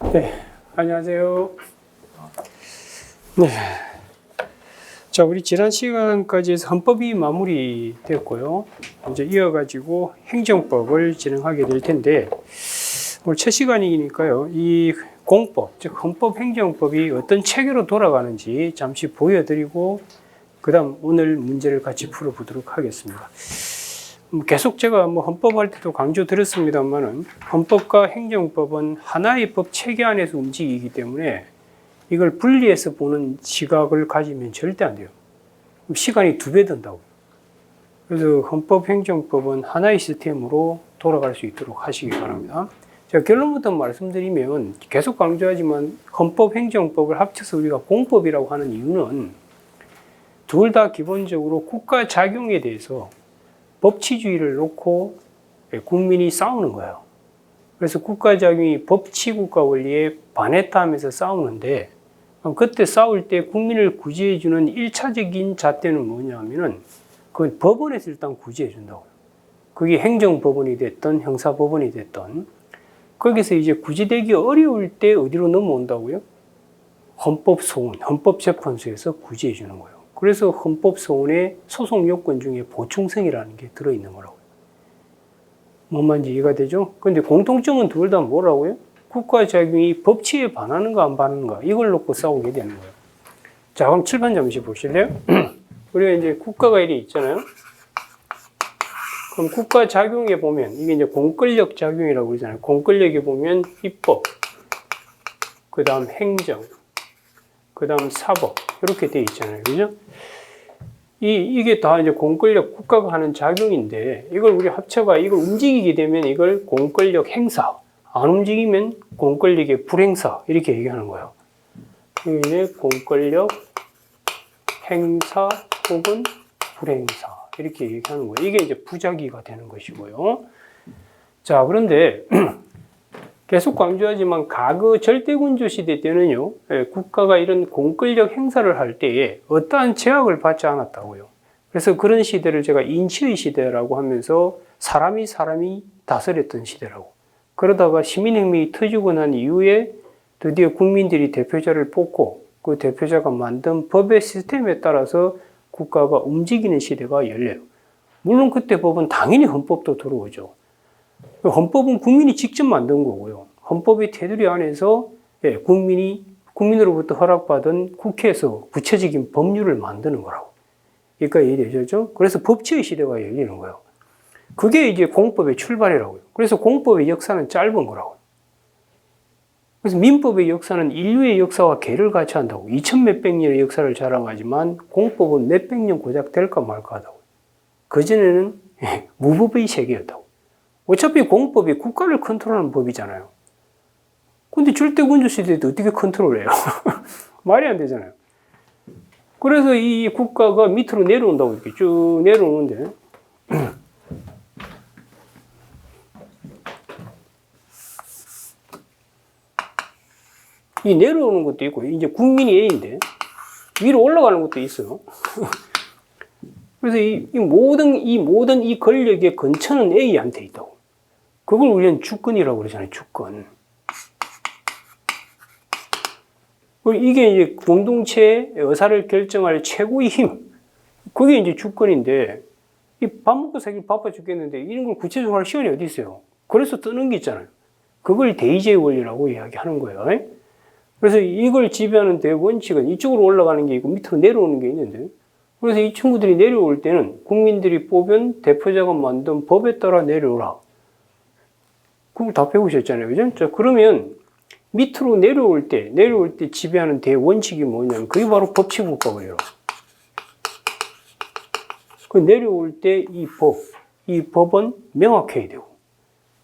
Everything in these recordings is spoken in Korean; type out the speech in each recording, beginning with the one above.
네, 안녕하세요. 네. 자, 우리 지난 시간까지 해서 헌법이 마무리됐고요. 이제 이어가지고 행정법을 진행하게 될 텐데, 오늘 첫 시간이니까요. 이 공법, 즉 헌법행정법이 어떤 체계로 돌아가는지 잠시 보여드리고, 그 다음 오늘 문제를 같이 풀어보도록 하겠습니다. 계속 제가 헌법할 때도 강조드렸습니다만은 헌법과 행정법은 하나의 법 체계 안에서 움직이기 때문에 이걸 분리해서 보는 시각을 가지면 절대 안 돼요. 시간이 2배 든다고. 그래서 헌법, 행정법은 하나의 시스템으로 돌아갈 수 있도록 하시기 바랍니다. 제가 결론부터 말씀드리면 계속 강조하지만 헌법, 행정법을 합쳐서 우리가 공법이라고 하는 이유는 둘 다 기본적으로 국가 작용에 대해서 법치주의를 놓고 국민이 싸우는 거예요. 그래서 국가 작용이 법치 국가 원리에 반했다 하면서 싸우는데, 그때 싸울 때 국민을 구제해주는 1차적인 잣대는 뭐냐면은 그건 법원에서 일단 구제해준다고요. 그게 행정법원이 됐든 형사법원이 됐든 거기서 이제 구제되기 어려울 때 어디로 넘어온다고요? 헌법소원, 헌법재판소에서 구제해주는 거예요. 그래서 헌법소원의 소송 요건 중에 보충성이라는 게 들어있는 거라고요. 뭔 말인지 이해가 되죠? 근데 공통점은 둘 다 뭐라고요? 국가작용이 법치에 반하는가 안 반하는가 이걸 놓고 싸우게 되는 거예요. 자, 그럼 칠판 잠시 보실래요? 우리가 이제 국가가 이렇게 있잖아요. 그럼 국가작용에 보면 이게 이제 공권력 작용이라고 그러잖아요. 공권력에 보면 입법, 그 다음 행정, 그 다음 사법 이렇게 돼 있잖아요. 그죠? 이게 다 이제 공권력 국가가 하는 작용인데 이걸 우리 합쳐가 이걸 움직이게 되면 이걸 공권력 행사, 안 움직이면 공권력의 불행사 이렇게 얘기하는 거예요. 이게 공권력 행사 혹은 불행사 이렇게 얘기하는 거예요. 이게 이제 부작위가 되는 것이고요. 자, 그런데 계속 강조하지만 과거 절대군주 시대 때는요, 국가가 이런 공권력 행사를 할 때에 어떠한 제약을 받지 않았다고요. 그래서 그런 시대를 제가 인치의 시대라고 하면서 사람이 다스렸던 시대라고. 그러다가 시민혁명이 터지고 난 이후에 드디어 국민들이 대표자를 뽑고 그 대표자가 만든 법의 시스템에 따라서 국가가 움직이는 시대가 열려요. 물론 그때 법은 당연히 헌법도 들어오죠. 헌법은 국민이 직접 만든 거고요. 헌법의 테두리 안에서 국민으로부터 허락받은 국회에서 구체적인 법률을 만드는 거라고. 그러니까 이해되셨죠? 그래서 법치의 시대가 열리는 거예요. 그게 이제 공법의 출발이라고요. 그래서 공법의 역사는 짧은 거라고요. 그래서 민법의 역사는 인류의 역사와 개를 같이 한다고. 2000 몇백 년의 역사를 자랑하지만 공법은 몇백 년 고작 될까 말까 하다고. 그전에는 무법의 세계였다고. 어차피 공법이 국가를 컨트롤하는 법이잖아요. 근데 절대군주 시대도 어떻게 컨트롤해요? 말이 안 되잖아요. 그래서 이 국가가 밑으로 내려온다고 이렇게 쭉 내려오는데, 이 내려오는 것도 있고, 이제 국민이 A인데, 위로 올라가는 것도 있어요. 그래서 이 모든 이 권력의 근처는 A한테 있다고. 그걸 우리는 주권이라고 그러잖아요, 주권. 이게 이제 공동체의 의사를 결정할 최고의 힘. 그게 이제 주권인데, 밥 먹고 살기 바빠 죽겠는데, 이런 걸 구체적으로 할 시간이 어디 있어요? 그래서 뜨는 게 있잖아요. 그걸 대의제의 원리라고 이야기하는 거예요. 그래서 이걸 지배하는 대원칙은 이쪽으로 올라가는 게 있고, 밑으로 내려오는 게 있는데, 그래서 이 친구들이 내려올 때는 국민들이 뽑은 대표자가 만든 법에 따라 내려오라. 그걸 다 배우셨잖아요. 그죠? 자, 그러면 밑으로 내려올 때 지배하는 대원칙이 뭐냐면 그게 바로 법치국가예요. 그 내려올 때 이 법은 명확해야 되고,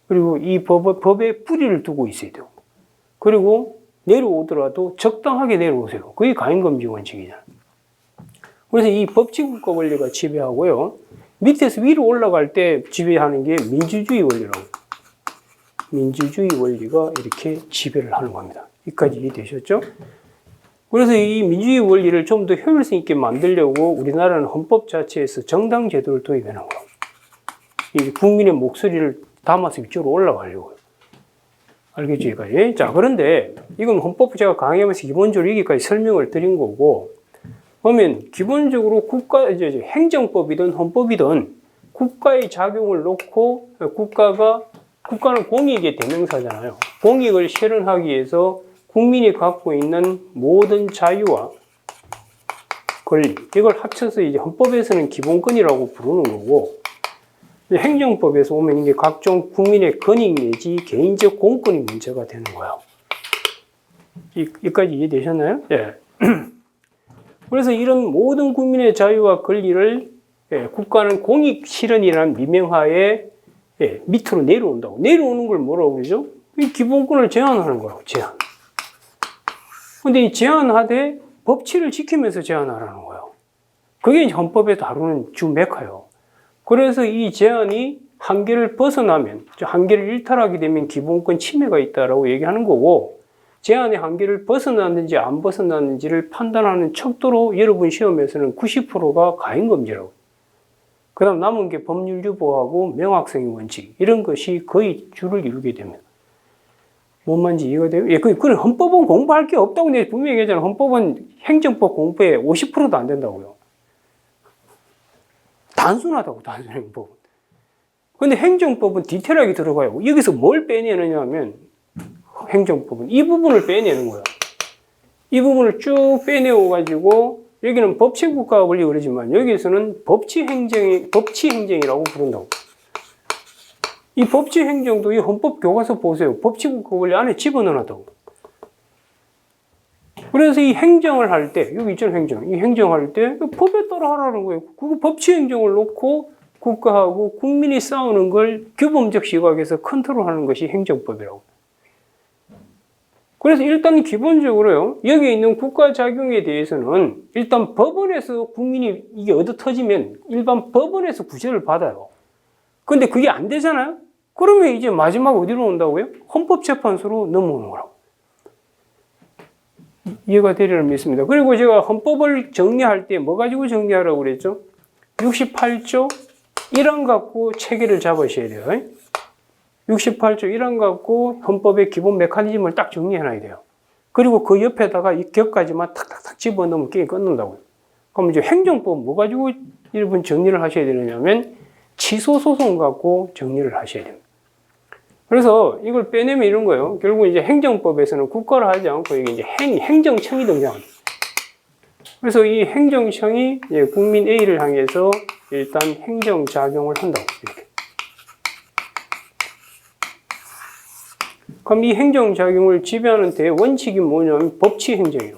그리고 이 법에 뿌리를 두고 있어야 되고, 그리고 내려오더라도 적당하게 내려오세요. 그게 가인금지 원칙이잖아요. 그래서 이 법치국가 원리가 지배하고요. 밑에서 위로 올라갈 때 지배하는 게 민주주의 원리라고. 민주주의 원리가 이렇게 지배를 하는 겁니다. 여기까지 이해되셨죠? 그래서 이 민주주의 원리를 좀 더 효율성 있게 만들려고 우리나라는 헌법 자체에서 정당 제도를 도입해 놓은 거예요. 이 국민의 목소리를 담아서 위쪽으로 올라가려고요. 알겠죠, 여기까지? 자, 그런데 이건 헌법 제가 강의하면서 기본적으로 여기까지 설명을 드린 거고, 그러면 기본적으로 이제 행정법이든 헌법이든 국가의 작용을 놓고 국가는 공익의 대명사잖아요. 공익을 실현하기 위해서 국민이 갖고 있는 모든 자유와 권리, 이걸 합쳐서 이제 헌법에서는 기본권이라고 부르는 거고, 행정법에서 오면 이게 각종 국민의 권익 내지 개인적 공권이 문제가 되는 거예요. 여기까지 이해되셨나요? 예. 그래서 이런 모든 국민의 자유와 권리를 국가는 공익 실현이라는 미명하에 밑으로 내려온다고. 내려오는 걸 뭐라고 그러죠? 이 기본권을 제한하는 거라고, 제한. 근데 이 제한하되 법치를 지키면서 제한하라는 거예요. 그게 이제 헌법에 다루는 주 메카예요. 그래서 이 제한이 한계를 벗어나면, 한계를 일탈하게 되면 기본권 침해가 있다라고 얘기하는 거고, 제한의 한계를 벗어났는지 안 벗어났는지를 판단하는 척도로 여러분 시험에서는 90%가 가행금지라고. 그 다음 남은 게 법률 유보하고 명확성의 원칙, 이런 것이 거의 주를 이루게 됩니다. 뭔 말인지 이해가 돼요? 예, 그건 헌법은 공부할 게 없다고 내가 분명히 얘기하잖아요. 헌법은 행정법 공부에 50%도 안 된다고요. 단순하다고, 단순 행법은. 근데 행정법은 디테일하게 들어가요. 여기서 뭘 빼내느냐 하면, 행정법은 이 부분을 빼내는 거야. 이 부분을 쭉 빼내어가지고, 여기는 법치국가 원리 그러지만, 여기에서는 법치행정이라고 부른다고. 이 법치행정도 이 헌법 교과서 보세요. 법치국가 원리 안에 집어넣어놨다고. 그래서 이 행정을 할 때, 여기 있잖아요, 행정. 이 행정할 때 법에 따라 하라는 거예요. 그 법치행정을 놓고 국가하고 국민이 싸우는 걸 규범적 시각에서 컨트롤하는 것이 행정법이라고. 그래서 일단 기본적으로요, 여기 있는 국가작용에 대해서는 일단 법원에서 국민이 이게 얻어 터지면 일반 법원에서 구제를 받아요. 근데 그게 안 되잖아요? 그러면 이제 마지막 어디로 온다고요? 헌법재판소로 넘어오는 거라고. 이해가 되리라 믿습니다. 그리고 제가 헌법을 정리할 때 뭐 가지고 정리하라고 그랬죠? 68조 1항 갖고 체계를 잡으셔야 돼요. 68조 1항 갖고 헌법의 기본 메커니즘을 딱 정리해놔야 돼요. 그리고 그 옆에다가 이 격까지만 탁탁탁 집어넣으면 게임 끝난다고요. 그럼 이제 행정법 뭐 가지고 여러분 정리를 하셔야 되느냐면 취소소송 갖고 정리를 하셔야 됩니다. 그래서 이걸 빼내면 이런 거예요. 결국 이제 행정법에서는 국가를 하지 않고 이게 이제 행정청이 등장합니다. 그래서 이 행정청이 국민 A를 향해서 일단 행정작용을 한다고. 이렇게. 그럼 이 행정작용을 지배하는 대원칙이 뭐냐면 법치행정이에요.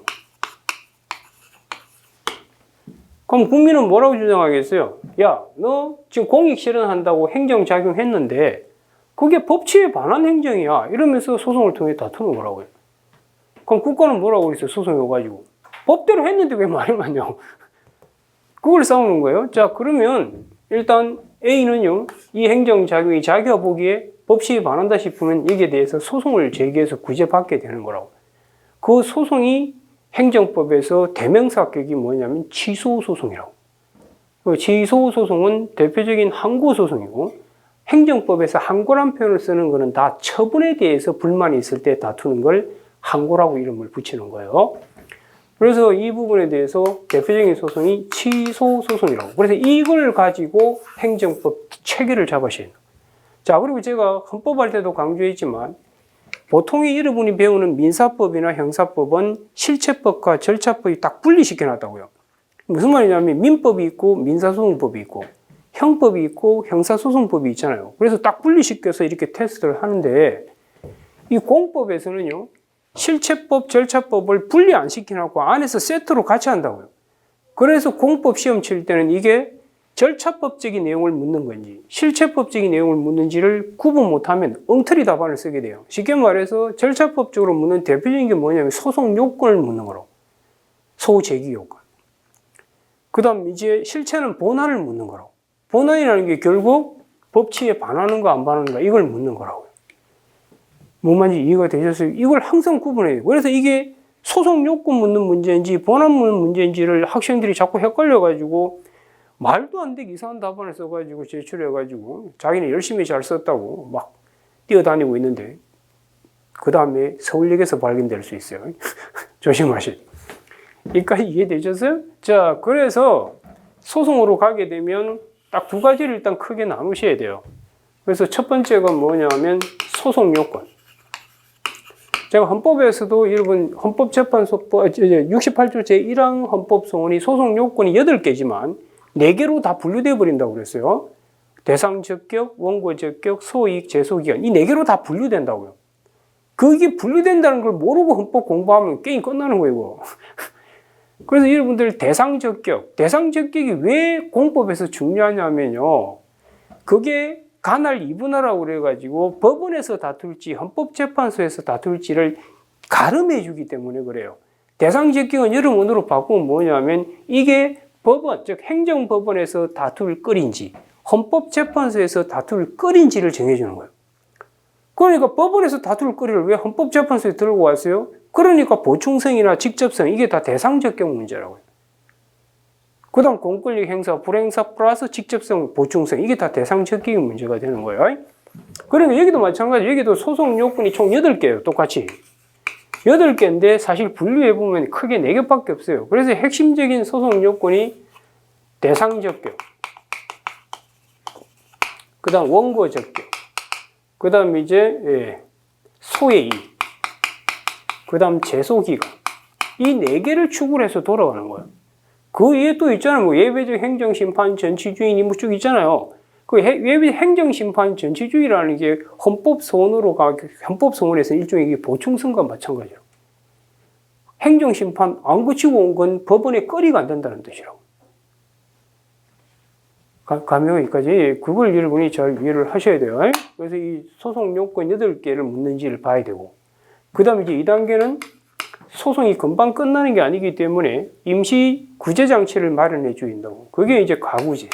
그럼 국민은 뭐라고 주장하겠어요? 야, 너 지금 공익 실현한다고 행정작용 했는데 그게 법치에 반한 행정이야. 이러면서 소송을 통해 다투는 거라고요. 그럼 국가는 뭐라고 그랬어요? 소송이 와가지고. 법대로 했는데 왜 말이 많냐고. 그걸 싸우는 거예요. 자, 그러면 일단 A는요, 이 행정작용이 자기가 보기에 법치에 반한다 싶으면 여기에 대해서 소송을 제기해서 구제받게 되는 거라고. 그 소송이 행정법에서 대명사격이 뭐냐면 취소소송이라고. 그 취소소송은 대표적인 항고소송이고, 행정법에서 항고란 표현을 쓰는 것은 다 처분에 대해서 불만이 있을 때 다투는 걸 항고라고 이름을 붙이는 거예요. 그래서 이 부분에 대해서 대표적인 소송이 취소소송이라고. 그래서 이걸 가지고 행정법 체계를 잡으셔야 돼요. 자, 그리고 제가 헌법할 때도 강조했지만 보통의 여러분이 배우는 민사법이나 형사법은 실체법과 절차법이 딱 분리시켜 놨다고요. 무슨 말이냐면 민법이 있고 민사소송법이 있고 형법이 있고 형사소송법이 있잖아요. 그래서 딱 분리시켜서 이렇게 테스트를 하는데 이 공법에서는요, 실체법, 절차법을 분리 안 시켜놓고 안에서 세트로 같이 한다고요. 그래서 공법 시험 칠 때는 이게 절차법적인 내용을 묻는 건지 실체법적인 내용을 묻는지를 구분 못하면 엉터리 답안을 쓰게 돼요. 쉽게 말해서 절차법적으로 묻는 대표적인 게 뭐냐면 소송 요건을 묻는 거라고. 소제기 요건. 그 다음 이제 실체는 본안을 묻는 거라고. 본안이라는 게 결국 법치에 반하는가 안 반하는가 이걸 묻는 거라고요. 뭔 말인지 이해가 되셨어요? 이걸 항상 구분해야 돼요. 그래서 이게 소송 요건 묻는 문제인지 본안 묻는 문제인지를 학생들이 자꾸 헷갈려가지고 말도 안 되게 이상한 답안을 써가지고 제출해가지고 자기는 열심히 잘 썼다고 막 뛰어다니고 있는데 그 다음에 서울역에서 발견될 수 있어요. 조심하셔야 돼요. 여기까지 이해되셨어요? 자, 그래서 소송으로 가게 되면 딱 두 가지를 일단 크게 나누셔야 돼요. 그래서 첫 번째가 뭐냐면 소송 요건. 제가 헌법에서도 여러분 헌법재판소법 68조 제1항 헌법소원이 소송 요건이 8개지만 4개로 다 분류되어 버린다고 그랬어요. 대상 적격, 원고 적격, 소이익, 제소기간 이 4개로 다 분류된다고요. 그게 분류된다는 걸 모르고 헌법 공부하면 게임 끝나는 거예요. 그래서 여러분들 대상 적격이 왜 공법에서 중요하냐면요. 그게 간할 이분화라고 그래가지고 법원에서 다툴지 헌법재판소에서 다툴지를 가름해 주기 때문에 그래요. 대상 적격은 여러분 언어로 바꾸면 뭐냐면 이게 법원, 즉 행정법원에서 다툴 건인지 헌법재판소에서 다툴 건인지를 정해주는 거예요. 그러니까 법원에서 다툴 거리를 왜 헌법재판소에 들고 왔어요? 그러니까 보충성이나 직접성 이게 다 대상 적격 문제라고요. 그 다음 공권력 행사, 불행사 플러스 직접성, 보충성 이게 다 대상 적격의 문제가 되는 거예요. 그러니까 여기도 마찬가지 여기도 소송 요건이 총 8개예요. 똑같이. 8개인데 사실 분류해보면 크게 4개밖에 없어요. 그래서 핵심적인 소송 요건이 대상 적격, 그 다음 원고 적격, 그 다음 이제 소의 이익, 그 다음 제소기간 이 4개를 축을 해서 돌아가는 거예요. 그 위에 또 있잖아요. 뭐 예외적 행정심판 전치주의 뭐 쭉 있잖아요. 그 예외적 행정심판 전치주의라는 게 헌법소원에서 일종의 보충성과 마찬가지로 행정심판 안 거치고 온 건 법원에 거리가 안 된다는 뜻이라고. 가면 여기까지 그걸 여러분이 잘 이해를 하셔야 돼요. 그래서 이 소송 요건 8개를 묻는지를 봐야 되고 그 다음에 이제 2단계는 소송이 금방 끝나는 게 아니기 때문에 임시 구제 장치를 마련해 주인다고. 그게 이제 가구제.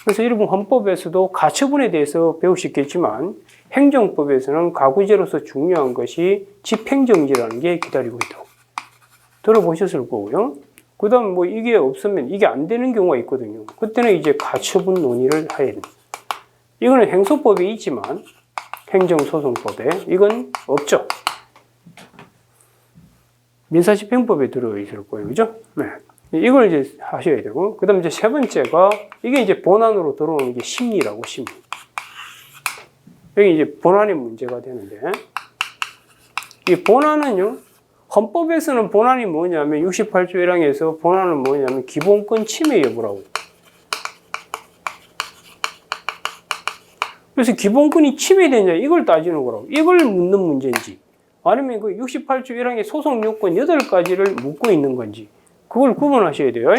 그래서 여러분 헌법에서도 가처분에 대해서 배우셨겠지만 행정법에서는 가구제로서 중요한 것이 집행정지라는 게 기다리고 있다고. 들어보셨을 거고요. 그 다음 뭐 이게 없으면 이게 안 되는 경우가 있거든요. 그때는 이제 가처분 논의를 해야 됩니다. 이거는 행소법에 있지만 행정소송법에 이건 없죠. 민사집행법에 들어있을 거예요. 그죠? 네. 이걸 이제 하셔야 되고, 그 다음 이제 세 번째가, 이게 이제 본안으로 들어오는 게 심리라고, 심리. 여기 이제 본안의 문제가 되는데, 이 본안은요, 헌법에서는 본안이 뭐냐면, 68조 1항에서 본안은 뭐냐면, 기본권 침해 여부라고. 그래서 기본권이 침해되냐, 이걸 따지는 거라고. 이걸 묻는 문제인지. 아니면 그 68조 1항의 소송 요건 8가지를 묻고 있는 건지 그걸 구분하셔야 돼요.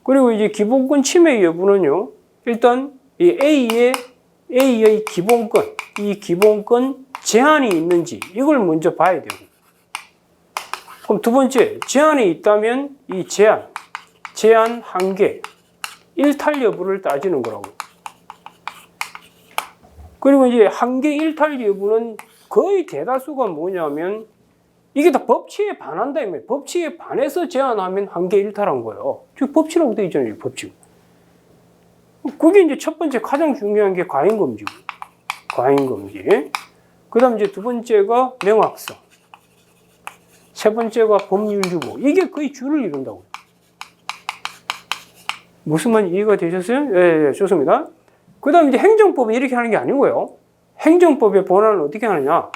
그리고 이제 기본권 침해 여부는요. 일단 이 A의 기본권, 이 기본권 제한이 있는지 이걸 먼저 봐야 되고 그럼 두 번째, 제한이 있다면 이 제한 한계, 일탈 여부를 따지는 거라고. 그리고 이제 한계 일탈 여부는 거의 대다수가 뭐냐면 이게 다 법치에 반한다. 법치에 반해서 제한하면 한계 일탈한 거예요. 즉 법치라고 되어 있잖아요. 법치. 그게 이제 첫 번째 가장 중요한 게 과잉금지고. 과잉금지. 그 다음 이제 두 번째가 명확성. 세 번째가 법률 유보. 이게 거의 주를 이룬다고요. 무슨 말 이해가 되셨어요? 예, 좋습니다. 그 다음 이제 행정법은 이렇게 하는 게 아니고요. 행정법의 본안은 어떻게 하느냐?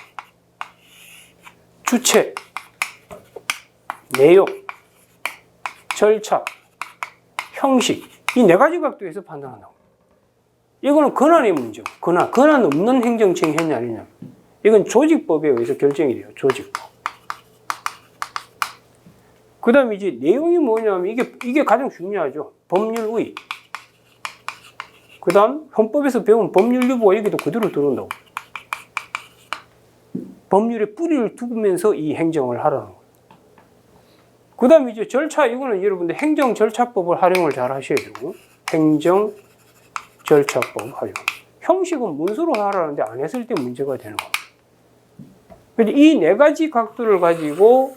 주체, 내용, 절차, 형식 이 4가지 각도에서 판단한다고. 이거는 권한의 문제고 권한 없는 행정처행이 했냐 아니냐. 이건 조직법에 의해서 결정이 돼요. 조직법. 그 다음에 이제 내용이 뭐냐면 이게 가장 중요하죠. 법률의. 그 다음 헌법에서 배운 법률 유보가 여기도 그대로 들어온다고. 법률에 뿌리를 두면서 이 행정을 하라는 거예요. 그 다음에 이제 절차, 이거는 여러분들 행정절차법을 활용을 잘 하셔야 되고, 행정절차법 활용. 형식은 문서로 하라는데 안 했을 때 문제가 되는 거예요. 그런데 이 4가지 각도를 가지고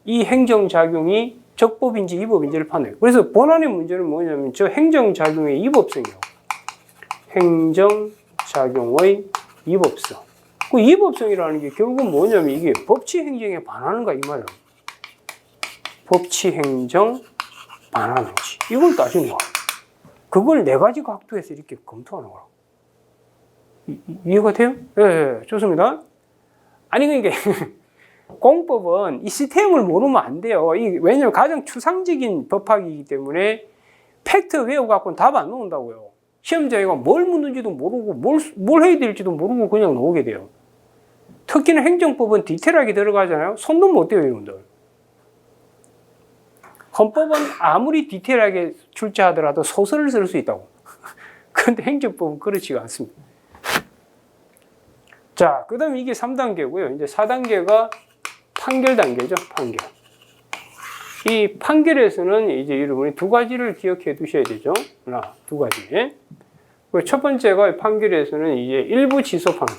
이 행정작용이 적법인지 위법인지를 판단해요. 그래서 본안의 문제는 뭐냐면 저 행정작용의 위법성이에요. 행정작용의 위법성. 그 위법성이라는 게 결국은 뭐냐면 이게 법치 행정에 반하는가 이 말이에요. 법치 행정 반하는지 이걸 따지는 거야. 그걸 네 가지 각도에서 이렇게 검토하는 거라고. 이해가 돼요? 예, 좋습니다. 아니 그러니까 공법은 이 시스템을 모르면 안 돼요. 왜냐면 가장 추상적인 법학이기 때문에 팩트 외워갖고는 답 안 나온다고요. 시험자가 뭘 묻는지도 모르고 뭘 해야 될지도 모르고 그냥 나오게 돼요. 특히나 행정법은 디테일하게 들어가잖아요. 손 놓으면 어때요, 여러분들? 헌법은 아무리 디테일하게 출제하더라도 소설을 쓸 수 있다고. 그런데 행정법은 그렇지가 않습니다. 자, 그 다음에 이게 3단계고요. 이제 4단계가 판결 단계죠, 판결. 이 판결에서는 이제 여러분이 두 가지를 기억해 두셔야 되죠. 하나, 두 가지. 첫 번째가 판결에서는 이제 일부 지소 판결,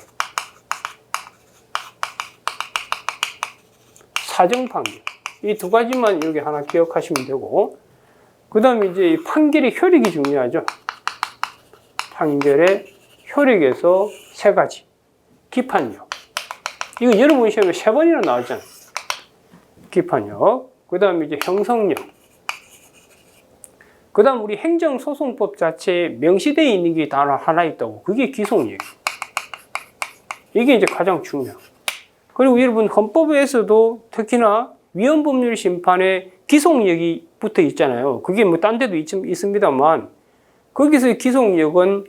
사정 판결. 이 두 가지만 여기 하나 기억하시면 되고, 그 다음에 이제 이 판결의 효력이 중요하죠. 판결의 효력에서 세 가지. 기판력. 이거 여러분 시험에 3번이나 나왔잖아요. 기판력. 그 다음에 이제 형성력. 그 다음 우리 행정소송법 자체에 명시되어 있는 게 단 하나 있다고. 그게 기속력. 이게 이제 가장 중요해요. 그리고 여러분 헌법에서도 특히나 위헌법률 심판에 기속력이 붙어 있잖아요. 그게 뭐 딴 데도 있습니다만 거기서 기속력은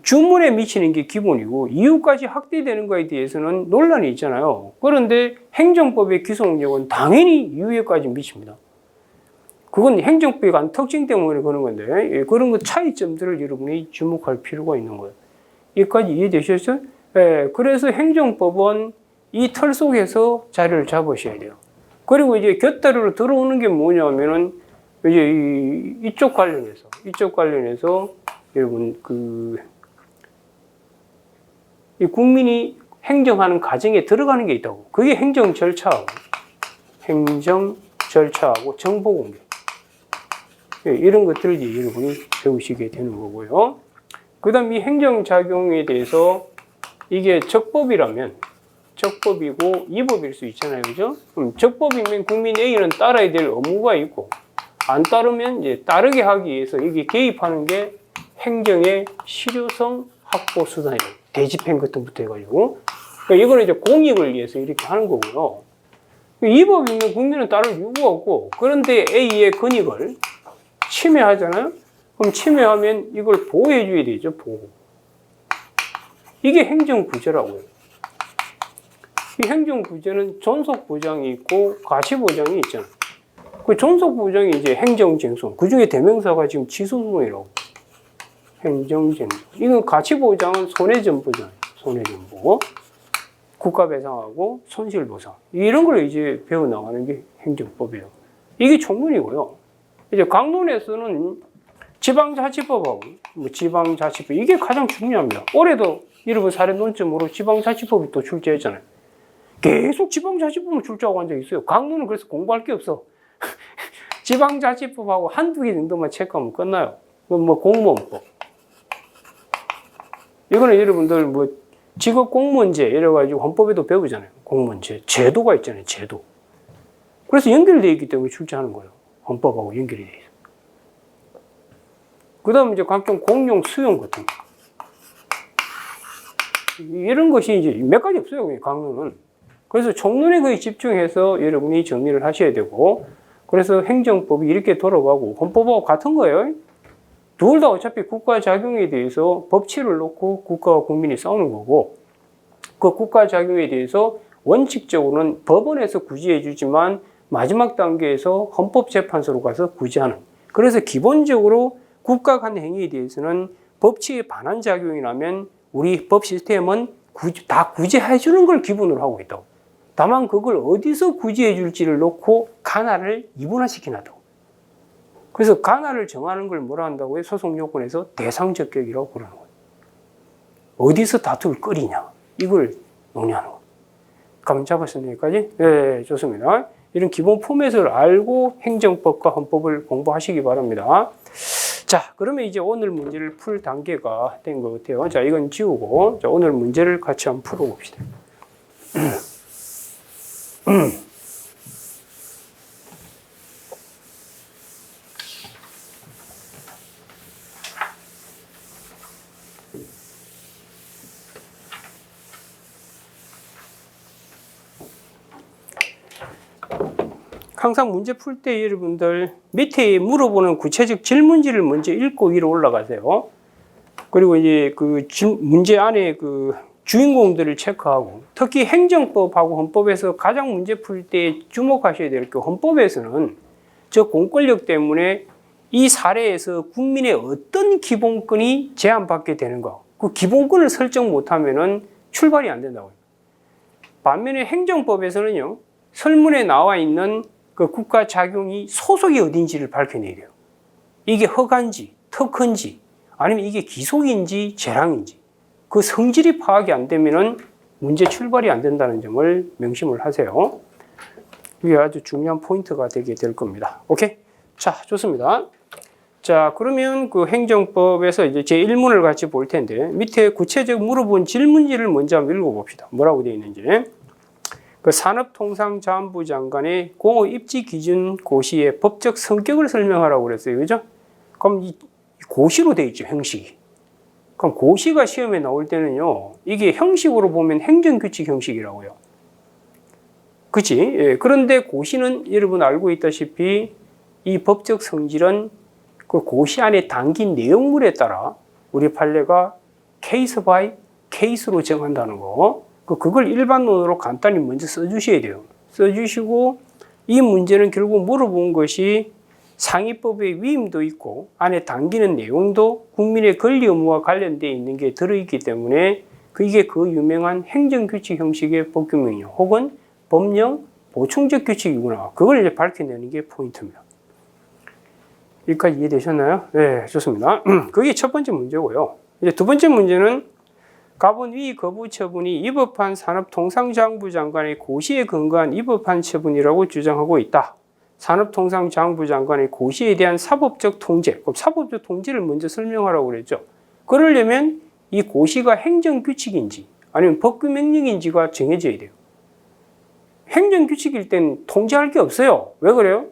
주문에 미치는 게 기본이고 이유까지 확대되는 거에 대해서는 논란이 있잖아요. 그런데 행정법의 기속력은 당연히 이유에까지 미칩니다. 그건 행정법에 관한 특징 때문에 그런 건데 그런 그 차이점들을 여러분이 주목할 필요가 있는 거예요. 여기까지 이해되셨어요? 그래서 행정법은 이 틀 속에서 자리를 잡으셔야 돼요. 그리고 이제 곁다리로 들어오는 게 뭐냐면은 이제 이쪽 관련해서 여러분 이 국민이 행정하는 과정에 들어가는 게 있다고. 그게 행정 절차하고 정보 공개. 이런 것들을 이제 여러분이 배우시게 되는 거고요. 그 다음 이 행정작용에 대해서 이게 적법이라면 적법이고 위법일 수 있잖아요. 그죠? 그럼 적법이면 국민 A는 따라야 될 의무가 있고 안 따르면 이제 따르게 하기 위해서 여기 개입하는 게 행정의 실효성 확보 수단이에요. 대집행 같은 것부터 해가지고. 그러니까 이거는 이제 공익을 위해서 이렇게 하는 거고요. 위법이면 국민은 따를 이유가 없고, 그런데 A의 권익을 침해하잖아요? 그럼 침해하면 이걸 보호해줘야 되죠, 보호. 이게 행정구제라고요. 이 행정구제는 존속보장이 있고, 가치보장이 있잖아요. 그 존속보장이 이제 행정쟁송. 그 중에 대명사가 지금 지소송이라고. 행정쟁송. 이건 가치보장은 손해전보잖아요. 손해전보. 국가배상하고 손실보상. 이런 걸 이제 배워나가는 게 행정법이에요. 이게 총론이고요. 이제 강론에서는 지방자치법하고 지방자치법. 이게 가장 중요합니다. 올해도 여러분 사례 논점으로 지방자치법이 또 출제했잖아요. 계속 지방자치법을 출제하고 한 적이 있어요. 강론은 그래서 공부할 게 없어. 지방자치법하고 한두 개 정도만 체크하면 끝나요. 뭐 공무원법. 이거는 여러분들 뭐 직업 공무원제 이래가지고 헌법에도 배우잖아요. 공무원제. 제도가 있잖아요. 제도. 그래서 연결되어 있기 때문에 출제하는 거예요. 헌법하고 연결이 되어 있어요. 그 다음에 이제 각종 공용 수용 같은 거. 이런 것이 이제 몇 가지 없어요. 강론은. 그래서 총론에 거의 집중해서 여러분이 정리를 하셔야 되고, 그래서 행정법이 이렇게 돌아가고 헌법하고 같은 거예요. 둘 다 어차피 국가 작용에 대해서 법치를 놓고 국가와 국민이 싸우는 거고, 그 국가 작용에 대해서 원칙적으로는 법원에서 구제해 주지만 마지막 단계에서 헌법재판소로 가서 구제하는. 그래서 기본적으로 국가 간 행위에 대해서는 법치에 반한 작용이라면 우리 법 시스템은 다 구제해 주는 걸 기본으로 하고 있다고. 다만 그걸 어디서 구제해 줄지를 놓고 간화를 이분화시켜놨다고. 그래서 간화를 정하는 걸 뭐라 한다고요? 소송 요건에서 대상적격이라고 부르는 거예요. 어디서 다툼을 끓이냐. 이걸 논의하는 거예요. 감 잡았습니까? 여기까지? 네, 좋습니다. 이런 기본 포맷을 알고 행정법과 헌법을 공부하시기 바랍니다. 자, 그러면 이제 오늘 문제를 풀 단계가 된 것 같아요. 자, 이건 지우고, 자, 오늘 문제를 같이 한번 풀어봅시다. 항상 문제 풀 때 여러분들 밑에 물어보는 구체적 질문지를 먼저 읽고 위로 올라가세요. 그리고 이제 그 문제 안에 그 주인공들을 체크하고, 특히 행정법하고 헌법에서 가장 문제 풀 때 주목하셔야 될 게, 헌법에서는 저 공권력 때문에 이 사례에서 국민의 어떤 기본권이 제한받게 되는가, 그 기본권을 설정 못하면은 출발이 안 된다고요. 반면에 행정법에서는요, 설문에 나와 있는 그 국가 작용이 소속이 어딘지를 밝혀내야 돼요. 이게 허가인지 특허인지 아니면 이게 기속인지 재량인지 그 성질이 파악이 안 되면은 문제 출발이 안 된다는 점을 명심을 하세요. 이게 아주 중요한 포인트가 되게 될 겁니다. 오케이? 자, 좋습니다. 자, 그러면 그 행정법에서 이제 제 1문을 같이 볼 텐데, 밑에 구체적 물어본 질문지를 먼저 한번 읽어봅시다. 뭐라고 되어 있는지. 그 산업통상자원부 장관의 공업 입지 기준 고시의 법적 성격을 설명하라고 그랬어요. 그죠? 그럼 이 고시로 되어 있죠, 형식이. 그럼 고시가 시험에 나올 때는요, 이게 형식으로 보면 행정규칙 형식이라고요. 그치? 예. 그런데 고시는 여러분 알고 있다시피 이 법적 성질은 그 고시 안에 담긴 내용물에 따라 우리 판례가 케이스 바이 케이스로 정한다는 거. 그걸 일반론으로 간단히 먼저 써주셔야 돼요. 써주시고, 이 문제는 결국 물어본 것이 상위법의 위임도 있고 안에 담기는 내용도 국민의 권리 의무와 관련되어 있는 게 들어있기 때문에 이게 그 유명한 행정규칙 형식의 법규명령 혹은 법령 보충적 규칙이구나. 그걸 이제 밝혀내는 게 포인트입니다. 여기까지 이해되셨나요? 네, 좋습니다. 그게 첫 번째 문제고요. 이제 두 번째 문제는 가본 위 거부 처분이 위법한 산업통상자원부 장관의 고시에 근거한 위법한 처분이라고 주장하고 있다. 산업통상자원부 장관의 고시에 대한 사법적 통제, 그럼 사법적 통제를 먼저 설명하라고 그랬죠. 그러려면 이 고시가 행정규칙인지 아니면 법규명령인지가 정해져야 돼요. 행정규칙일 땐 통제할 게 없어요. 왜 그래요?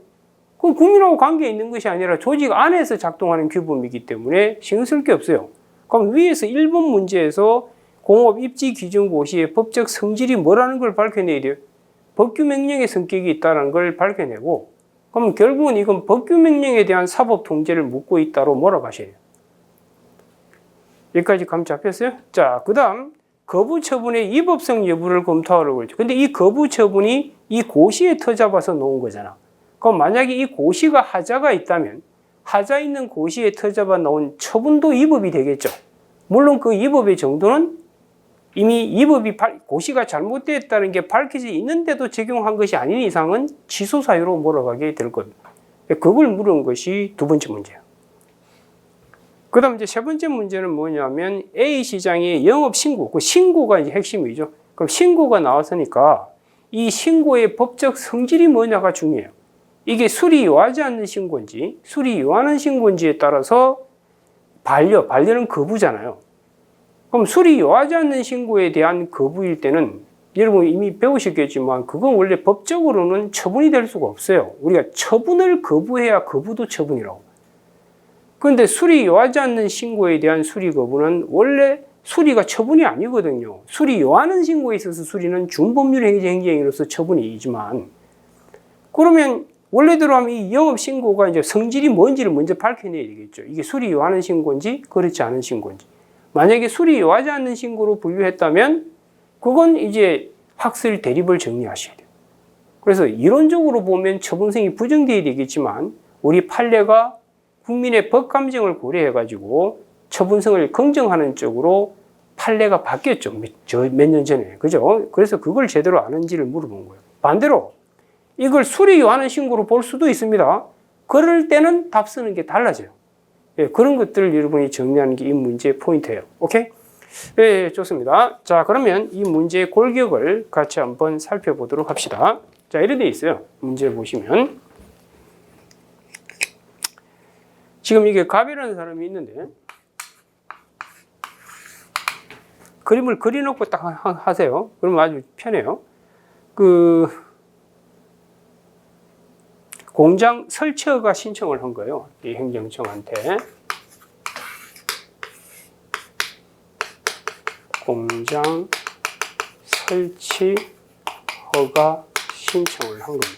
그건 국민하고 관계 있는 것이 아니라 조직 안에서 작동하는 규범이기 때문에 신경 쓸 게 없어요. 그럼 위에서 1번 문제에서 공업 입지 기준 고시의 법적 성질이 뭐라는 걸 밝혀내야 돼요. 법규명령의 성격이 있다는 걸 밝혀내고, 그럼 결국은 이건 법규명령에 대한 사법 통제를 묻고 있다로 몰아가셔야 돼요. 여기까지 감 잡혔어요? 자, 그 다음 거부 처분의 위법성 여부를 검토하라고 그랬죠. 근데 이 거부 처분이 이 고시에 터잡아서 놓은 거잖아. 그럼 만약에 이 고시가 하자가 있다면 하자 있는 고시에 터잡아 놓은 처분도 위법이 되겠죠. 물론 그 위법의 정도는 이미 위법이 고시가 잘못됐다는 게 밝혀져 있는데도 적용한 것이 아닌 이상은 취소 사유로 몰아가게 될 겁니다. 그걸 물은 것이 두 번째 문제예요. 그 다음 이제 세 번째 문제는 뭐냐면 A 시장의 영업 신고, 그 신고가 이제 핵심이죠. 그럼 신고가 나왔으니까 이 신고의 법적 성질이 뭐냐가 중요해요. 이게 수리 요하지 않는 신고인지 수리 요하는 신고인지에 따라서 반려는 거부잖아요. 그럼 수리 요하지 않는 신고에 대한 거부일 때는 여러분 이미 배우셨겠지만 그건 원래 법적으로는 처분이 될 수가 없어요. 우리가 처분을 거부해야 거부도 처분이라고. 그런데 수리 요하지 않는 신고에 대한 수리 거부는 원래 수리가 처분이 아니거든요. 수리 요하는 신고에 있어서 수리는 준법률 행위로서 처분이지만, 그러면 원래대로 하면 이 영업신고가 이제 성질이 뭔지를 먼저 밝혀내야 되겠죠. 이게 수리 요하는 신고인지 그렇지 않은 신고인지. 만약에 수리 요하지 않는 신고로 분류했다면 그건 이제 학설 대립을 정리하셔야 돼요. 그래서 이론적으로 보면 처분성이 부정되어야 되겠지만 우리 판례가 국민의 법감정을 고려해가지고 처분성을 긍정하는 쪽으로 판례가 바뀌었죠. 몇 년 전에. 그죠? 그래서 그걸 제대로 아는지를 물어본 거예요. 반대로 이걸 수리 요하는 신고로 볼 수도 있습니다. 그럴 때는 답 쓰는 게 달라져요. 예, 그런 것들을 여러분이 정리하는 게 이 문제의 포인트예요. 오케이? 예, 좋습니다. 자, 그러면 이 문제의 골격을 같이 한번 살펴보도록 합시다. 자, 이렇게 돼 있어요. 문제 보시면. 지금 이게 갑이라는 사람이 있는데 그림을 그려놓고 딱 하세요. 그러면 아주 편해요. 그 공장 설치허가 신청을 한 거예요. 이 행정청한테. 공장 설치 허가 신청을 한 겁니다.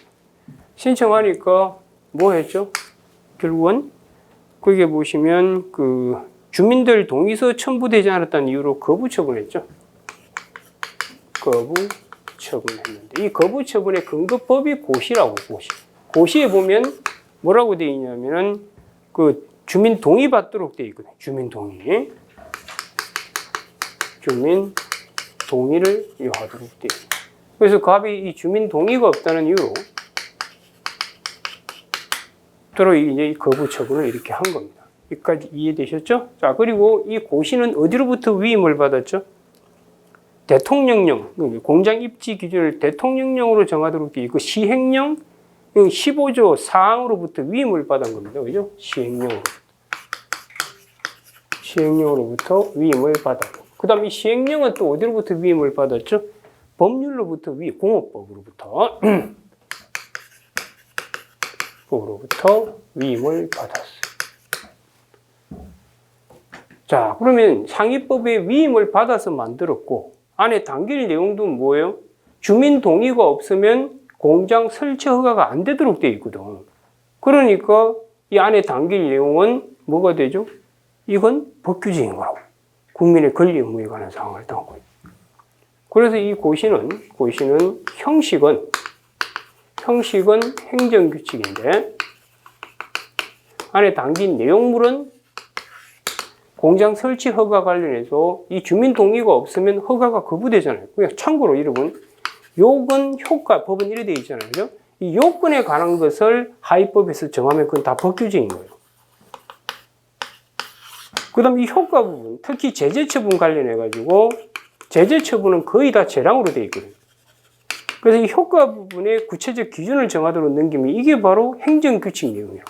신청하니까 뭐 했죠? 결국은 거기에 보시면 그 주민들 동의서 첨부되지 않았다는 이유로 거부 처분했죠. 거부 처분했는데 이 거부 처분의 근거법이 고시라고 고시. 고시에 보면 뭐라고 되어 있냐면은 그 주민 동의 받도록 되어 있거든요. 주민 동의. 주민 동의를 요하도록 되어 있습니다. 그래서 갑이 이 주민 동의가 없다는 이유로 도로 이제 거부 처분을 이렇게 한 겁니다. 여기까지 이해되셨죠? 자, 그리고 이 고시는 어디로부터 위임을 받았죠? 대통령령, 공장 입지 기준을 대통령령으로 정하도록 되어 있고 시행령 15조 사항으로부터 위임을 받은 겁니다. 그죠? 시행령으로부터 위임을 받았고 그 다음 이 시행령은 또 어디로부터 위임을 받았죠? 법률로부터 공업법으로부터 위임을 받았어요. 자, 그러면 상위법에 위임을 받아서 만들었고 안에 담길 내용도 뭐예요? 주민 동의가 없으면 공장 설치 허가가 안 되도록 되어 있거든. 그러니까 이 안에 담길 내용은 뭐가 되죠? 이건 법규제인 거라고. 국민의 권리 의무에 관한 사항을 담고 있다. 그래서 이 고시는 형식은 행정규칙인데 안에 담긴 내용물은 공장 설치 허가 관련해서 이 주민 동의가 없으면 허가가 거부되잖아요. 그냥 참고로 여러분 요건 효과 법은 이래 되어 있잖아요. 그죠? 이 요건에 관한 것을 하위법에서 정하면 그건 다 법규제인 거예요. 그 다음 이 효과 부분, 특히 제재 처분 관련해 가지고 제재 처분은 거의 다 재량으로 되어 있거든요. 그래서 이 효과 부분에 구체적 기준을 정하도록 넘기면 이게 바로 행정규칙 내용이에요.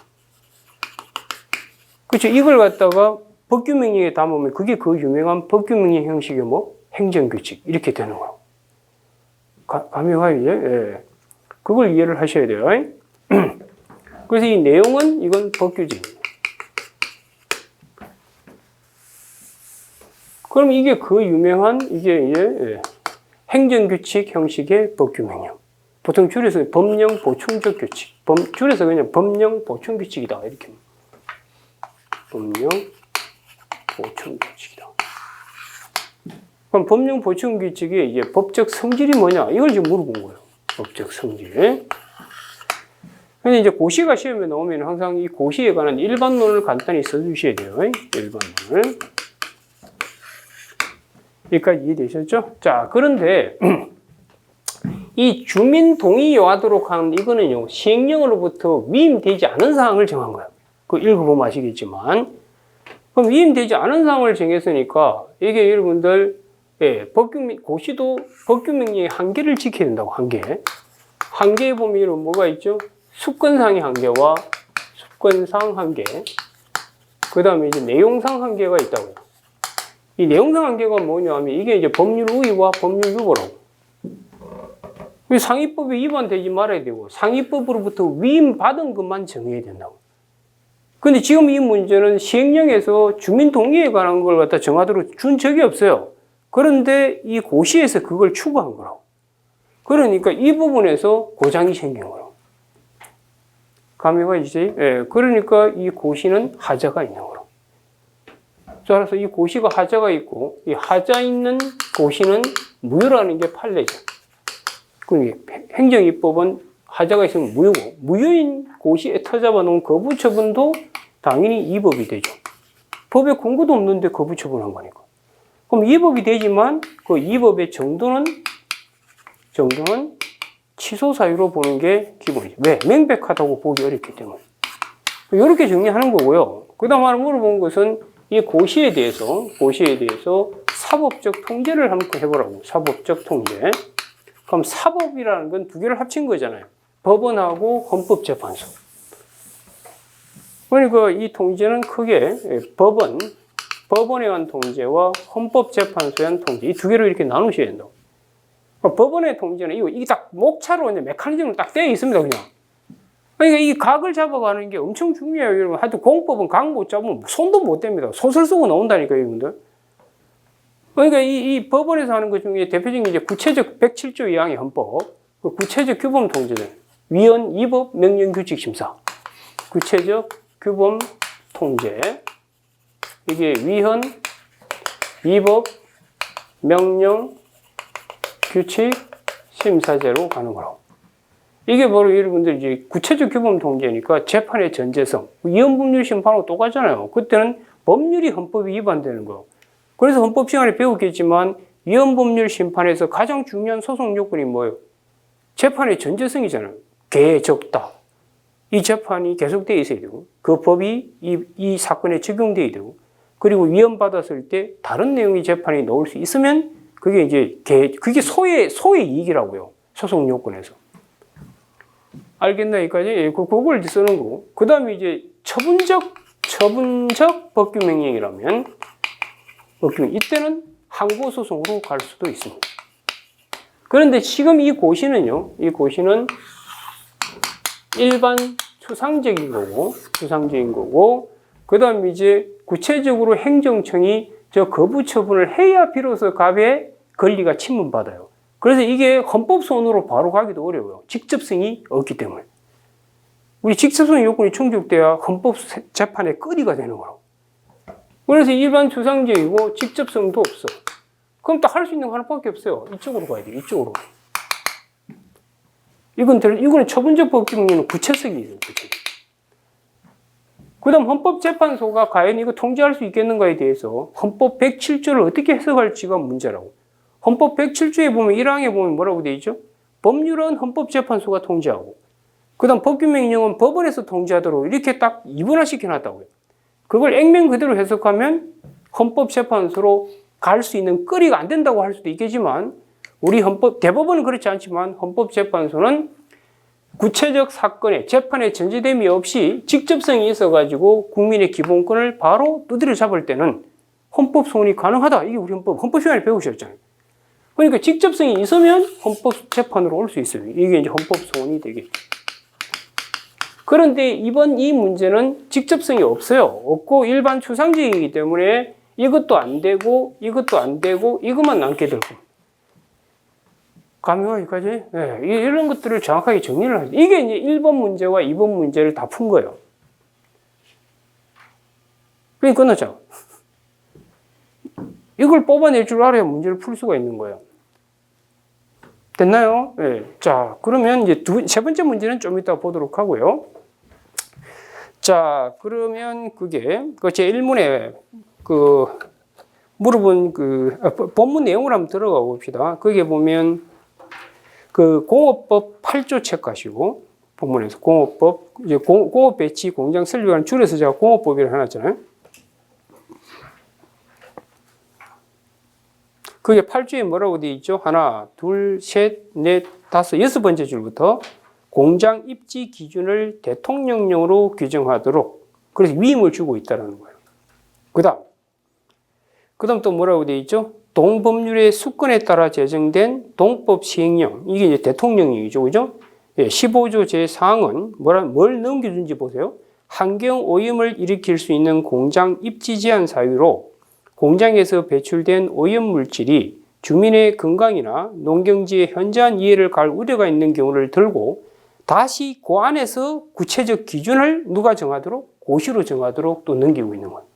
그렇죠? 이걸 갖다가 법규명령에 담으면 그게 그 유명한 법규명령 형식의 행정규칙 이렇게 되는 거예요. 감이 가요, 이제? 예. 그걸 이해를 하셔야 돼요. 그래서 이 내용은 이건 법규제입니다. 그럼 이게 그 유명한 이제 행정규칙 형식의 법규명령. 보통 줄여서 법령 보충적 규칙. 줄여서 그냥 법령 보충 규칙이다 이렇게. 법령 보충 규칙이다. 그럼 법령 보충 규칙의 이제 법적 성질이 뭐냐? 이걸 지금 물어본 거예요. 법적 성질. 근데 이제 고시가 시험에 나오면 항상 이 고시에 관한 일반론을 간단히 써주셔야 돼요. 일반론을. 여기까지 이해되셨죠? 자, 그런데 이 주민 동의 요하도록 하는 이거는요, 시행령으로부터 위임되지 않은 사항을 정한 거예요. 그 읽어보면 아시겠지만. 그럼 위임되지 않은 사항을 정했으니까 이게 여러분들 고시도 법규명령의 한계를 지켜야 된다고, 한계. 한계에 보면 뭐가 있죠? 수권상의 한계와 수권상 한계. 그 다음에 이제 내용상 한계가 있다고요. 이 내용상 한계가 뭐냐 하면 이게 이제 법률 우위와 법률 유보라고. 상위법에 위반되지 말아야 되고 상위법으로부터 위임받은 것만 정해야 된다고. 근데 지금 이 문제는 시행령에서 주민 동의에 관한 걸 갖다 정하도록 준 적이 없어요. 그런데 이 고시에서 그걸 추구한 거라고. 그러니까 이 부분에서 고장이 생긴 거라고. 감이 가시지? 그러니까 이 고시는 하자가 있는 거라고. 따라서 이 고시가 하자가 있고 이 하자 있는 고시는 무효라는 게 판례죠. 행정입법은 하자가 있으면 무효고 무효인 고시에 터잡아 놓은 거부 처분도 당연히 위법이 되죠. 법에 근거도 없는데 거부 처분한 거니까. 그럼 위법이 되지만 그 위법의 정도는 취소 사유로 보는 게 기본이죠. 왜? 명백하다고 보기 어렵기 때문에. 이렇게 정리하는 거고요. 그 다음 하나 물어본 것은 이 고시에 대해서 사법적 통제를 한번 해보라고. 사법적 통제. 그럼 사법이라는 건 두 개를 합친 거잖아요. 법원하고 헌법재판소. 그러니까 이 통제는 크게 법원에 의한 통제와 헌법재판소에 의한 통제 이 두 개로 이렇게 나누셔야 된다고. 법원의 통제는 이게 딱 목차로 이제 메커니즘으로 딱 되어 있습니다, 그냥. 그러니까 이 각을 잡아가는 게 엄청 중요해요, 여러분. 하여튼 공법은 각 못 잡으면 손도 못 댑니다. 소설 쓰고 나온다니까요, 여러분들. 그러니까 이 법원에서 하는 것 중에 대표적인 게 이제 구체적 107조 2항의 헌법, 그 구체적 규범 통제는 위헌, 위법, 명령, 규칙, 심사. 구체적 규범 통제. 이게 위헌, 위법, 명령, 규칙, 심사제로 가는 거라고. 이게 바로 여러분들 이제 구체적 규범 통제니까 재판의 전제성. 위헌법률 심판하고 똑같잖아요. 그때는 법률이 헌법이 위반되는 거예요. 그래서 헌법 시간에 배웠겠지만 위헌법률 심판에서 가장 중요한 소송 요건이 뭐예요? 재판의 전제성이잖아요. 개적다. 이 재판이 계속되어 있어야 되고 그 법이 이 사건에 적용되어야 되고 그리고 위헌받았을 때 다른 내용의 재판이 나올 수 있으면 그게 이제 그게 소의 이익이라고요. 소송 요건에서. 알겠나 여기까지? 그걸 쓰는 거고. 그 다음에 이제 처분적 법규 명령이라면 이때는 항고소송으로 갈 수도 있습니다. 그런데 지금 이 고시는요, 일반 추상적인 거고, 그 다음에 이제 구체적으로 행정청이 저 거부 처분을 해야 비로소 갑의 권리가 침문받아요. 그래서 이게 헌법소원으로 바로 가기도 어려워요. 직접성이 없기 때문에. 우리 직접성 요건이 충족돼야 헌법재판의 거리가 되는 거라고. 그래서 일반 추상적이고 직접성도 없어. 그럼 딱 할 수 있는 거 하나밖에 없어요. 이쪽으로 가야 돼요. 이쪽으로. 이거는 처분적 법규명령은 구체성이 있어요. 그 다음 헌법재판소가 과연 이거 통제할 수 있겠는가에 대해서 헌법 107조를 어떻게 해석할지가 문제라고. 헌법 107조에 보면 1항에 보면 뭐라고 되어 있죠? 법률은 헌법재판소가 통제하고 그 다음 법규명령은 법원에서 통제하도록 이렇게 딱 이분화시켜 놨다고요. 그걸 액면 그대로 해석하면 헌법재판소로 갈 수 있는 거리가 안 된다고 할 수도 있겠지만 우리 대법원은 그렇지 않지만 헌법재판소는 구체적 사건에 재판에 전제됨이 없이 직접성이 있어가지고 국민의 기본권을 바로 두드려 잡을 때는 헌법소원이 가능하다. 이게 우리 헌법 시간에 배우셨잖아요. 그러니까 직접성이 있으면 헌법재판으로 올 수 있어요. 이게 이제 헌법소원이 되겠죠. 그런데 이번 이 문제는 직접성이 없어요. 없고 일반 추상적이기 때문에 이것도 안 되고 이것만 남게 될 겁니다. 감이와 여기까지? 네, 이런 것들을 정확하게 정리를 하죠. 이게 이제 1번 문제와 2번 문제를 다 푼 거예요. 그게 끝났죠. 이걸 뽑아낼 줄 알아야 문제를 풀 수가 있는 거예요. 됐나요? 네. 자, 그러면 이제 세 번째 문제는 좀 이따 보도록 하고요. 자, 그러면 제 1문에 물어본 본문 내용을 한번 들어가 봅시다. 거기에 보면 공업법 8조 체크하시고, 본문에서 공업법, 이제 공업 배치 공장 설립하는 줄여서 제가 공업법이라고 해놨잖아요. 그게 8조에 뭐라고 되어 있죠? 하나, 둘, 셋, 넷, 다섯, 여섯 번째 줄부터 공장 입지 기준을 대통령령으로 규정하도록 그래서 위임을 주고 있다는 거예요. 그 다음 또 뭐라고 되어 있죠? 동법률의 수건에 따라 제정된 동법 시행령. 이게 이제 대통령령이죠. 그죠? 15조 제4항은 뭘 넘겨준지 보세요. 환경 오염을 일으킬 수 있는 공장 입지 제한 사유로 공장에서 배출된 오염 물질이 주민의 건강이나 농경지의 현저한 이해를 갈 우려가 있는 경우를 들고 다시 그 안에서 구체적 기준을 누가 정하도록? 고시로 정하도록 또 넘기고 있는 거예요.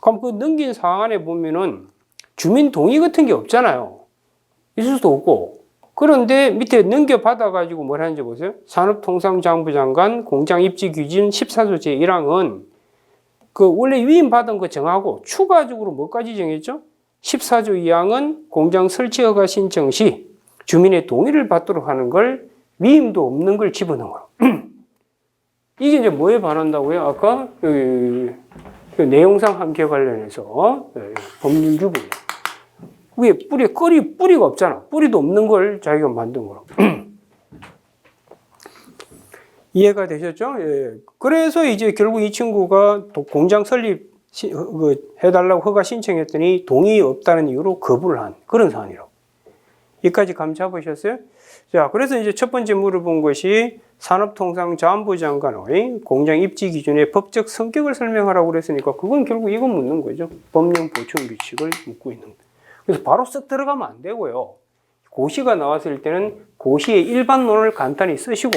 그럼 그 넘긴 사항 안에 보면은 주민 동의 같은 게 없잖아요. 있을 수도 없고. 그런데 밑에 넘겨받아가지고 뭘 하는지 보세요. 산업통상자원부 장관 공장 입지 기준 14조 제1항은 원래 위임받은 거 정하고 추가적으로 뭐까지 정했죠? 14조 2항은 공장 설치 허가 신청 시 주민의 동의를 받도록 하는 걸 위임도 없는 걸 집어넣은 거예요. 이게 이제 뭐에 반한다고요? 아까 내용상 함께 관련해서 법률 규범. 위에 뿌리가 없잖아. 뿌리도 없는 걸 자기가 만든 거라고. 이해가 되셨죠? 예. 그래서 이제 결국 이 친구가 공장 설립 해달라고 허가 신청했더니 동의 없다는 이유로 거부를 한 그런 사안이라고. 여기까지 감 잡으셨어요? 자, 그래서 이제 첫 번째 물어본 것이 산업통상자원부 장관의 공장 입지 기준의 법적 성격을 설명하라고 그랬으니까 그건 결국 이거 묻는 거죠. 법령 보충 규칙을 묻고 있는 거예요. 그래서 바로 쓱 들어가면 안 되고요. 고시가 나왔을 때는 고시의 일반론을 간단히 쓰시고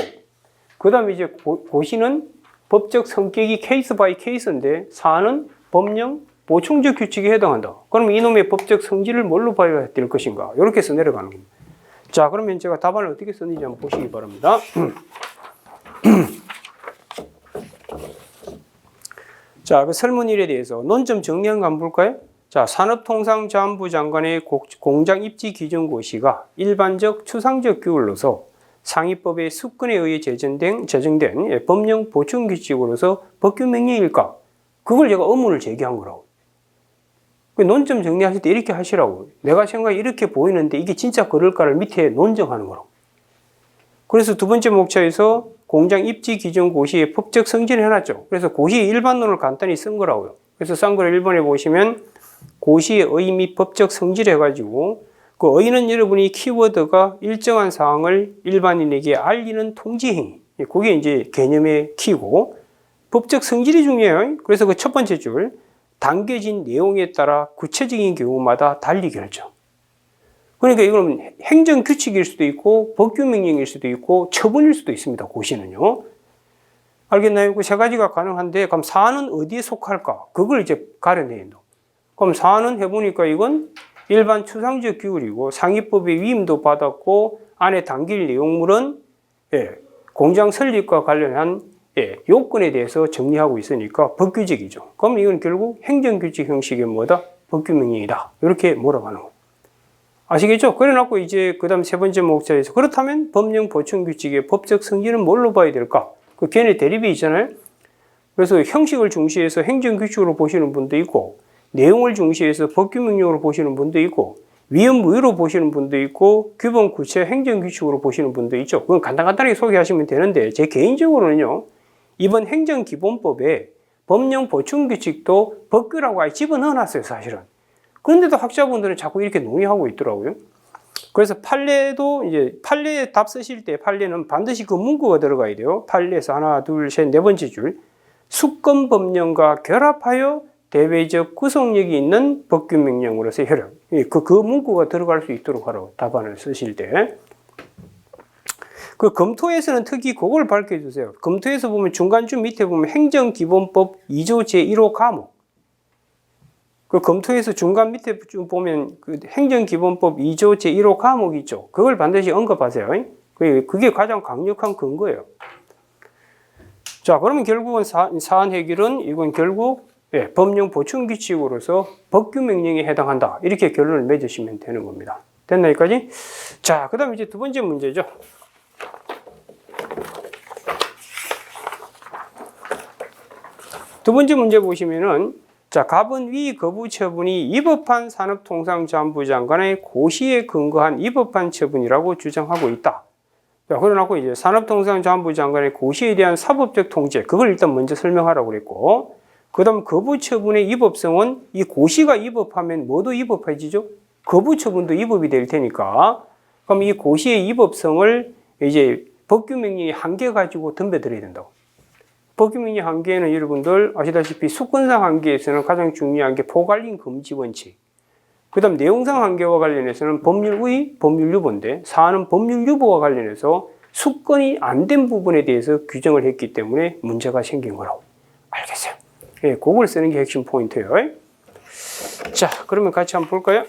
그 다음에 이제 고시는 법적 성격이 케이스 바이 케이스인데 사안은 법령 보충적 규칙에 해당한다. 그럼 이놈의 법적 성질을 뭘로 봐야 될 것인가? 이렇게 해서 내려가는 겁니다. 자, 그러면 제가 답안을 어떻게 썼는지 한번 보시기 바랍니다. 자, 그 설문일에 대해서 논점 정리한 거 한번 볼까요? 자, 산업통상자원부 장관의 공장 입지 기준 고시가 일반적 추상적 규율로서 상위법의 수건에 의해 제정된 법령 보충 규칙으로서 법규 명령일까? 그걸 제가 의문을 제기한 거라고. 논점 정리하실 때 이렇게 하시라고. 내가 생각에 이렇게 보이는데 이게 진짜 그럴까를 밑에 논정하는 거라고. 그래서 두 번째 목차에서 공장 입지 기준 고시의 법적 성질을 해놨죠. 그래서 고시의 일반론을 간단히 쓴 거라고요. 그래서 싼 거를 1번에 보시면 고시의 의 및 법적 성질 해가지고 그 의는 여러분이 키워드가 일정한 사항을 일반인에게 알리는 통지행위. 그게 이제 개념의 키고 법적 성질이 중요해요. 그래서 그 첫 번째 줄 담겨진 내용에 따라 구체적인 경우마다 달리 결정. 그러니까 이건 행정규칙일 수도 있고 법규명령일 수도 있고 처분일 수도 있습니다. 고시는요. 알겠나요? 그 세 가지가 가능한데 그럼 사안은 어디에 속할까? 그걸 이제 가려내야 된다. 그럼 사안은 해보니까 이건 일반 추상적 규율이고 상위법의 위임도 받았고 안에 담길 내용물은 공장 설립과 관련한 요건에 대해서 정리하고 있으니까 법규적이죠. 그럼 이건 결국 행정규칙 형식의 뭐다? 법규명령이다. 이렇게 몰아가는 거예요. 아시겠죠? 그래놓고 이제 그 다음 세 번째 목차에서 그렇다면 법령 보충 규칙의 법적 성질은 뭘로 봐야 될까? 그 걔네 대립이 있잖아요. 그래서 형식을 중시해서 행정규칙으로 보시는 분도 있고 내용을 중시해서 법규명령으로 보시는 분도 있고 위헌무효로 보시는 분도 있고 규범 구체 행정규칙으로 보시는 분도 있죠. 그건 간단하게 소개하시면 되는데 제 개인적으로는요. 이번 행정기본법에 법령 보충규칙도 법규라고 아예 집어넣어놨어요. 사실은. 그런데도 학자분들은 자꾸 이렇게 논의하고 있더라고요. 그래서 판례도 이제 판례에 답 쓰실 때 판례는 반드시 그 문구가 들어가야 돼요. 판례에서 하나, 둘, 셋, 네 번째 줄. 수권 법령과 결합하여 대외적 구속력이 있는 법규명령으로서 효력. 그 문구가 들어갈 수 있도록 하라고 답안을 쓰실 때. 그 검토에서는 특히 그걸 밝혀주세요. 검토에서 보면 중간줄 밑에 보면 행정기본법 2조 제1호 과목. 그 검토에서 중간 밑에 쭉 보면 그 행정기본법 2조 제1호 과목이 있죠. 그걸 반드시 언급하세요. 그게 가장 강력한 근거예요. 자, 그러면 결국은 사안 해결은 이건 결국 법령 보충 규칙으로서 법규 명령에 해당한다. 이렇게 결론을 맺으시면 되는 겁니다. 됐나 여기까지? 자, 그 다음에 이제 두 번째 문제죠. 두 번째 문제 보시면은 자, 갑은 위 거부 처분이 위법한 산업통상자원부 장관의 고시에 근거한 위법한 처분이라고 주장하고 있다. 자, 그러고 이제 산업통상자원부 장관의 고시에 대한 사법적 통제, 그걸 일단 먼저 설명하라고 그랬고, 그 다음 거부 처분의 위법성은 이 고시가 위법하면 뭐도 위법해지죠? 거부 처분도 위법이 될 테니까, 그럼 이 고시의 위법성을 이제 법규명령의 한계 가지고 덤벼들어야 된다고. 법규명령 한계는 여러분들 아시다시피 수권상 한계에서는 가장 중요한 게 포괄림 금지 원칙. 그 다음 내용상 한계와 관련해서는 법률의 법률 유보인데 사안은 법률 유보와 관련해서 수권이 안 된 부분에 대해서 규정을 했기 때문에 문제가 생긴 거라고. 알겠어요? 예, 그걸 쓰는 게 핵심 포인트예요. 자, 그러면 같이 한번 볼까요?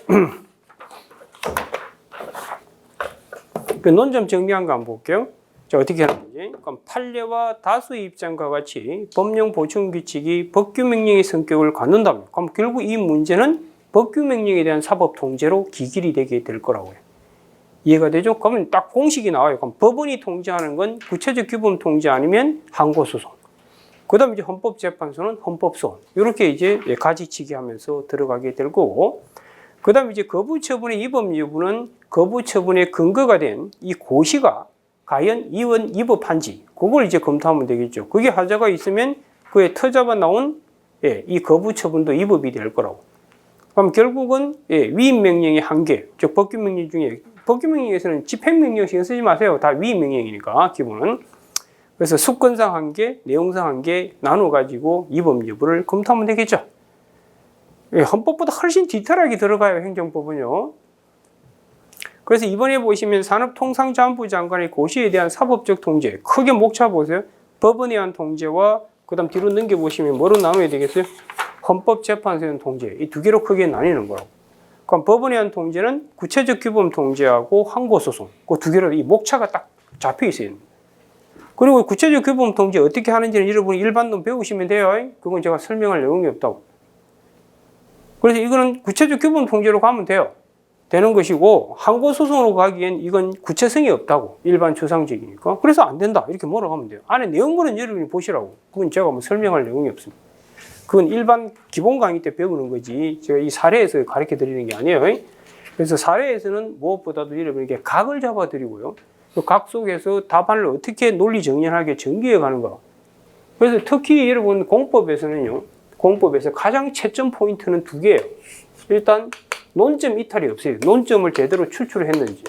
그 논점 정리한 거 한번 볼게요. 자, 어떻게 하는지. 그럼 판례와 다수의 입장과 같이 법령 보충 규칙이 법규 명령의 성격을 갖는다면, 그럼 결국 이 문제는 법규 명령에 대한 사법 통제로 기길이 되게 될 거라고요. 이해가 되죠? 그러면 딱 공식이 나와요. 그럼 법원이 통제하는 건 구체적 규범 통제 아니면 항고소송. 그 다음에 이제 헌법재판소는 헌법소원. 이렇게 이제 가지치기 하면서 들어가게 될 거고, 그 다음에 이제 거부처분의 위법 여부는 거부처분의 근거가 된 이 고시가 과연 이원 위법한지 그걸 이제 검토하면 되겠죠. 그게 하자가 있으면 그에 터잡아 나온 이 거부 처분도 위법이 될 거라고. 그럼 결국은 위임 명령의 한계, 즉 법규 명령 중에 법규 명령에서는 집행 신경 쓰지 마세요. 다 위임 명령이니까 기본은. 그래서 수권상 한계, 내용상 한계 나눠 가지고 위법 여부를 검토하면 되겠죠. 헌법보다 훨씬 디테일하게 들어가요, 행정법은요. 그래서 이번에 보시면 산업통상자원부 장관의 고시에 대한 사법적 통제, 크게 목차 보세요. 법원에 의한 통제와 그다음 뒤로 넘겨보시면 뭐로 나눠야 되겠어요? 헌법재판소에 의한 통제, 이 두 개로 크게 나뉘는 거라고. 그럼 법원에 의한 통제는 구체적 규범 통제하고 항고소송, 그 두 개로 이 목차가 딱 잡혀 있어요. 그리고 구체적 규범 통제 어떻게 하는지는 여러분이 일반론 배우시면 돼요. 그건 제가 설명할 내용이 없다고. 그래서 이거는 구체적 규범 통제로 가면 돼요. 되는 것이고 항고소송으로 가기엔 이건 구체성이 없다고. 일반 추상적이니까. 그래서 안 된다. 이렇게 몰아가면 돼요. 안에 내용물은 여러분이 보시라고. 그건 제가 뭐 설명할 내용이 없습니다. 그건 일반 기본 강의 때 배우는 거지. 제가 이 사례에서 가르쳐 드리는 게 아니에요. 그래서 사례에서는 무엇보다도 여러분에게 각을 잡아 드리고요. 그 각 속에서 답안을 어떻게 논리 정연하게 전개해 가는가. 그래서 특히 여러분 공법에서는요. 공법에서 가장 채점 포인트는 두 개예요. 일단 논점 이탈이 없어요. 논점을 제대로 출출했는지.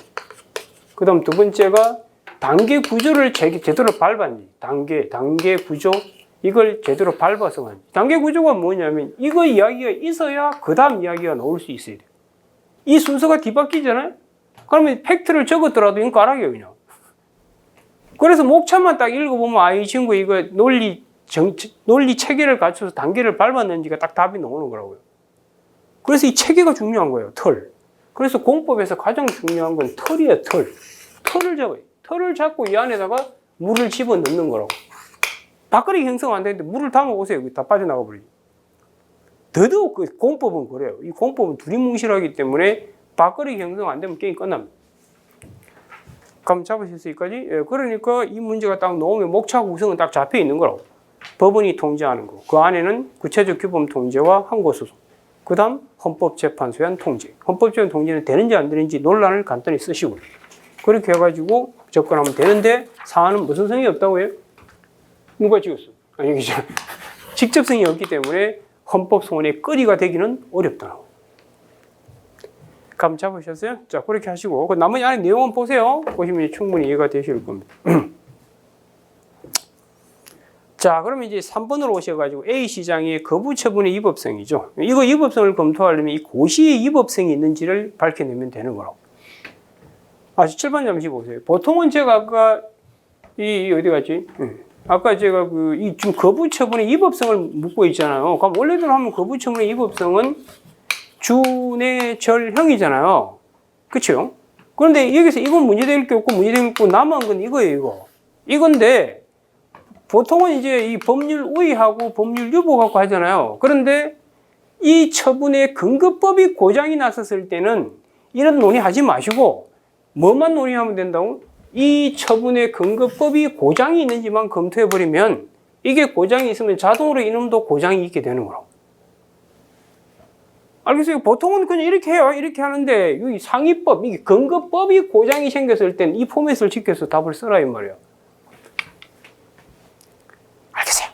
그 다음 두 번째가 단계 구조를 제대로 밟았는지. 단계 구조 이걸 제대로 밟아서 가는지. 단계 구조가 뭐냐면 이거 이야기가 있어야 그 다음 이야기가 나올 수 있어야 돼요. 이 순서가 뒤바뀌잖아요. 그러면 팩트를 적었더라도 이건 까락이에요 그냥. 그래서 목차만 딱 읽어보면 이 친구 이거 논리 체계를 갖춰서 단계를 밟았는지가 딱 답이 나오는 거라고요. 그래서 이 체계가 중요한 거예요. 틀. 그래서 공법에서 가장 중요한 건 틀이에요. 틀을 잡아요. 틀을 잡고 이 안에다가 물을 집어넣는 거라고. 밥그릇 형성 안 되는데 물을 담아보세요. 다 빠져나가 버리죠. 더더욱 그 공법은 그래요. 이 공법은 두리뭉실하기 때문에 밥그릇 형성 안 되면 게임 끝납니다. 감 잡으실 여기까지? 그러니까 이 문제가 딱 나오면 목차 구성은 딱 잡혀 있는 거라고. 법원이 통제하는 거. 그 안에는 구체적 규범 통제와 항고소송. 그 다음 헌법재판소에 의한 통제. 헌법재판 통제는 되는지 안 되는지 논란을 간단히 쓰시고요. 그렇게 해가지고 접근하면 되는데 사안은 무슨 성이 없다고 해요? 누가 찍었어? 아니, 여기죠. 직접성이 없기 때문에 헌법소원의 거리가 되기는 어렵다. 감 잡으셨어요? 자, 그렇게 하시고, 그 나머지 안에 내용은 보세요. 보시면 충분히 이해가 되실 겁니다. 자, 그러면 이제 3번으로 오셔가지고 A시장의 거부 처분의 위법성이죠. 이거 위법성을 검토하려면 이 고시의 위법성이 있는지를 밝혀내면 되는 거라고. 7번 잠시 보세요. 보통은 제가 아까, 어디 갔지? 아까 제가 지금 거부 처분의 위법성을 묻고 있잖아요. 그럼 원래대로 하면 거부 처분의 위법성은 준해절형이잖아요. 그쵸? 그런데 여기서 이건 문제될 게 없고 문제될 게 없고 남은 건 이거예요, 이거. 이건데, 보통은 이제 이 법률 우위하고 법률 유보하고 하잖아요. 그런데 이 처분의 근거법이 고장이 났었을 때는 이런 논의하지 마시고 뭐만 논의하면 된다고? 이 처분의 근거법이 고장이 있는지만 검토해버리면 이게 고장이 있으면 자동으로 이놈도 고장이 있게 되는 거라고. 알겠어요? 보통은 그냥 이렇게 해요. 이렇게 하는데 이 상위법, 이게 근거법이 고장이 생겼을 땐 이 포맷을 지켜서 답을 쓰라 이 말이에요. 알겠어요?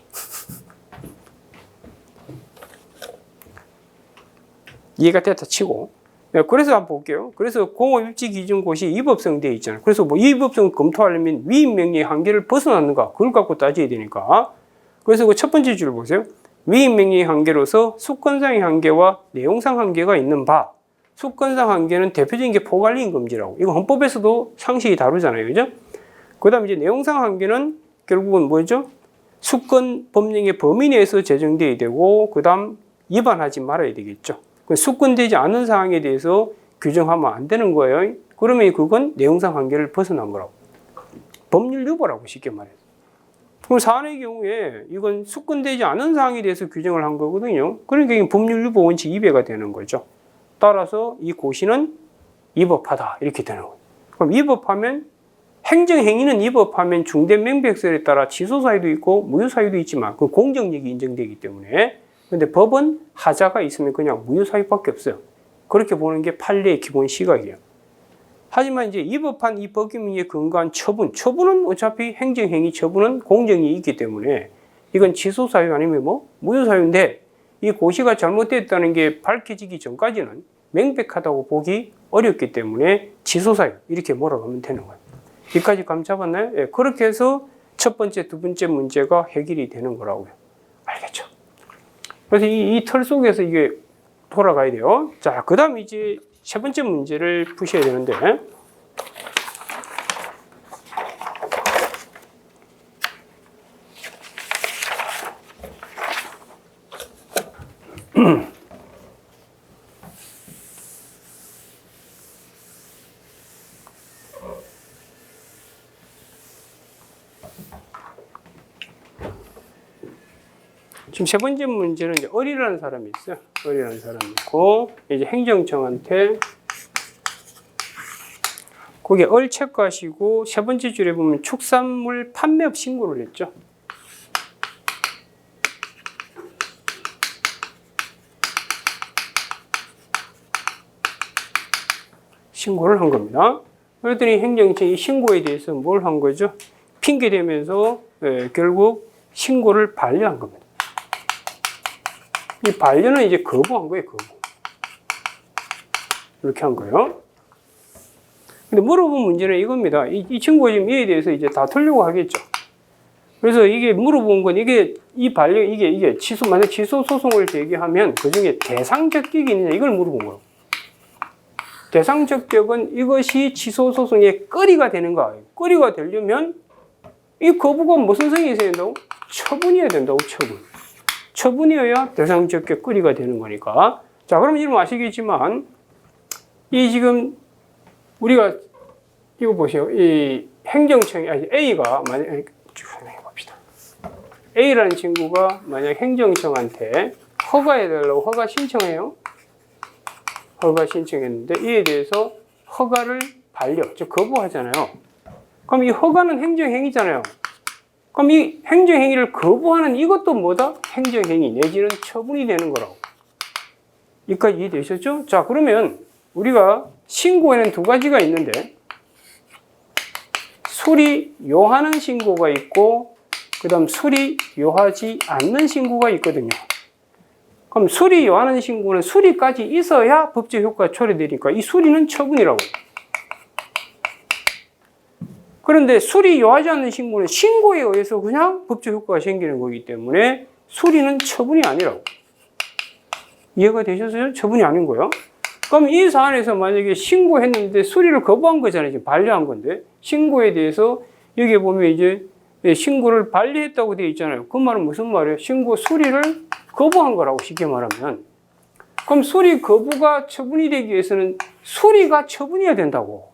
이해가 됐다 치고. 그래서 한번 볼게요. 그래서 공업입지기준고시 위법성 되어 있잖아요. 그래서 뭐 위법성을 검토하려면 위임 명령의 한계를 벗어났는가? 그걸 갖고 따져야 되니까. 그래서 그 첫 번째 줄 보세요. 위임 명령의 한계로서 수권상의 한계와 내용상 한계가 있는 바. 수권상 한계는 대표적인 게 포괄리임 금지라고. 이거 헌법에서도 상식이 다루잖아요. 그죠? 그 다음 이제 내용상 한계는 결국은 뭐죠? 수권 법령의 범위 내에서 제정되어야 되고, 그 다음 위반하지 말아야 되겠죠. 수권되지 않은 사항에 대해서 규정하면 안 되는 거예요. 그러면 그건 내용상 한계를 벗어난 거라고. 법률 유보라고 쉽게 말해서. 그럼 사안의 경우에 이건 수권되지 않은 사항에 대해서 규정을 한 거거든요. 그러니까 이게 법률 유보 원칙 2배가 되는 거죠. 따라서 이 고시는 위법하다 이렇게 되는 거예요. 그럼 위법하면 행정행위는 위법하면 중대명백설에 따라 취소 사유도 있고 무효 사유도 있지만 그 공정력이 인정되기 때문에 근데 법은 하자가 있으면 그냥 무효 사유밖에 없어요. 그렇게 보는 게 판례의 기본 시각이에요. 하지만 이제 위법한 이 법규명에 근거한 처분은 어차피 행정행위 처분은 공정이 있기 때문에 이건 취소사유 아니면 뭐 무효사유인데 이 고시가 잘못됐다는 게 밝혀지기 전까지는 명백하다고 보기 어렵기 때문에 취소사유 이렇게 몰아가면 되는 거예요. 여기까지 감 잡았나요? 예, 그렇게 해서 첫 번째, 두 번째 문제가 해결이 되는 거라고요. 알겠죠? 그래서 이 틀 속에서 이게 돌아가야 돼요. 자, 그 다음 이제 세 번째 문제를 푸셔야 되는데 지금 세 번째 문제는 이제 을이라는 사람이 있어요. 을이라는 사람이 있고, 이제 행정청한테, 거기에 을 체크하시고, 세 번째 줄에 보면 축산물 판매업 신고를 했죠. 신고를 한 겁니다. 그랬더니 행정청이 신고에 대해서 뭘 한 거죠? 핑계대면서 결국 신고를 반려한 겁니다. 이 반려는 이제 거부한 거예요, 거부. 이렇게 한 거예요. 근데 물어본 문제는 이겁니다. 이 친구가 지금 이에 대해서 이제 다투려고 하겠죠. 그래서 이게 물어본 건 이 반려, 이게 만약 취소 소송을 제기하면 그 중에 대상적격이 있느냐, 이걸 물어본 거예요. 대상적격은 이것이 취소 소송의 거리가 되는가. 거리가 되려면 이 거부가 무슨 성이 있어야 된다고? 처분이어야 된다고, 처분. 처분이어야 대상적격 거리가 되는 거니까. 자, 그럼 지금 아시겠지만, 이 지금, 우리가, 이거 보세요. 이 행정청이, A가, 만약, 봅시다. A라는 친구가 만약 행정청한테 허가해달라고 허가 신청해요. 허가 신청했는데, 이에 대해서 허가를 즉 거부하잖아요. 그럼 이 허가는 행정행위잖아요. 그럼 이 행정행위를 거부하는 이것도 뭐다? 행정행위 내지는 처분이 되는 거라고. 여기까지 이해되셨죠? 자, 그러면 우리가 신고에는 두 가지가 있는데 수리요하는 신고가 있고 그 다음 수리요하지 않는 신고가 있거든요. 그럼 수리요하는 신고는 수리까지 있어야 법적 효과가 초래되니까 이 수리는 처분이라고. 그런데 수리요하지 않는 신고는 신고에 의해서 그냥 법적 효과가 생기는 거기 때문에 수리는 처분이 아니라고. 이해가 되셨어요? 처분이 아닌 거예요. 그럼 이 사안에서 만약에 신고했는데 수리를 거부한 거잖아요. 지금 반려한 건데. 신고에 대해서 여기에 보면 이제 신고를 반려했다고 되어 있잖아요. 그 말은 무슨 말이에요? 신고 수리를 거부한 거라고 쉽게 말하면. 그럼 수리 거부가 처분이 되기 위해서는 수리가 처분해야 된다고.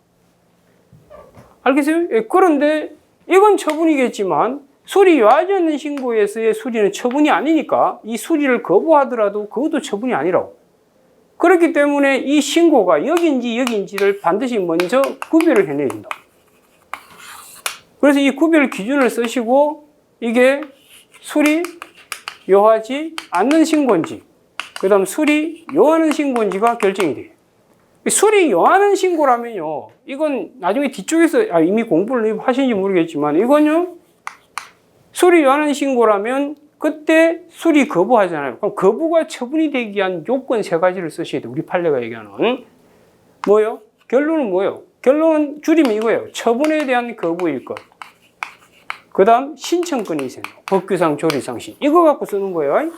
알겠어요? 그런데 이건 처분이겠지만 수리요하지 않는 신고에서의 수리는 처분이 아니니까 이 수리를 거부하더라도 그것도 처분이 아니라고. 그렇기 때문에 이 신고가 여기인지 여기인지를 반드시 먼저 구별을 해내야 된다. 그래서 이 구별 기준을 쓰시고 이게 수리요하지 않는 신고인지 그 다음 수리요하는 신고인지가 결정이 돼요. 수리요하는 신고라면요, 이건 나중에 뒤쪽에서 이미 공부를 하시는지 모르겠지만 이건요, 수리요하는 신고라면 그때 수리 거부하잖아요. 그럼 거부가 처분이 되기 위한 요건 세 가지를 쓰셔야 돼요. 우리 판례가 얘기하는 뭐예요? 결론은 뭐예요? 결론은 줄이면 이거예요. 처분에 대한 거부일 것. 그 다음 신청권이 있어요. 법규상 조리상신. 이거 갖고 쓰는 거예요.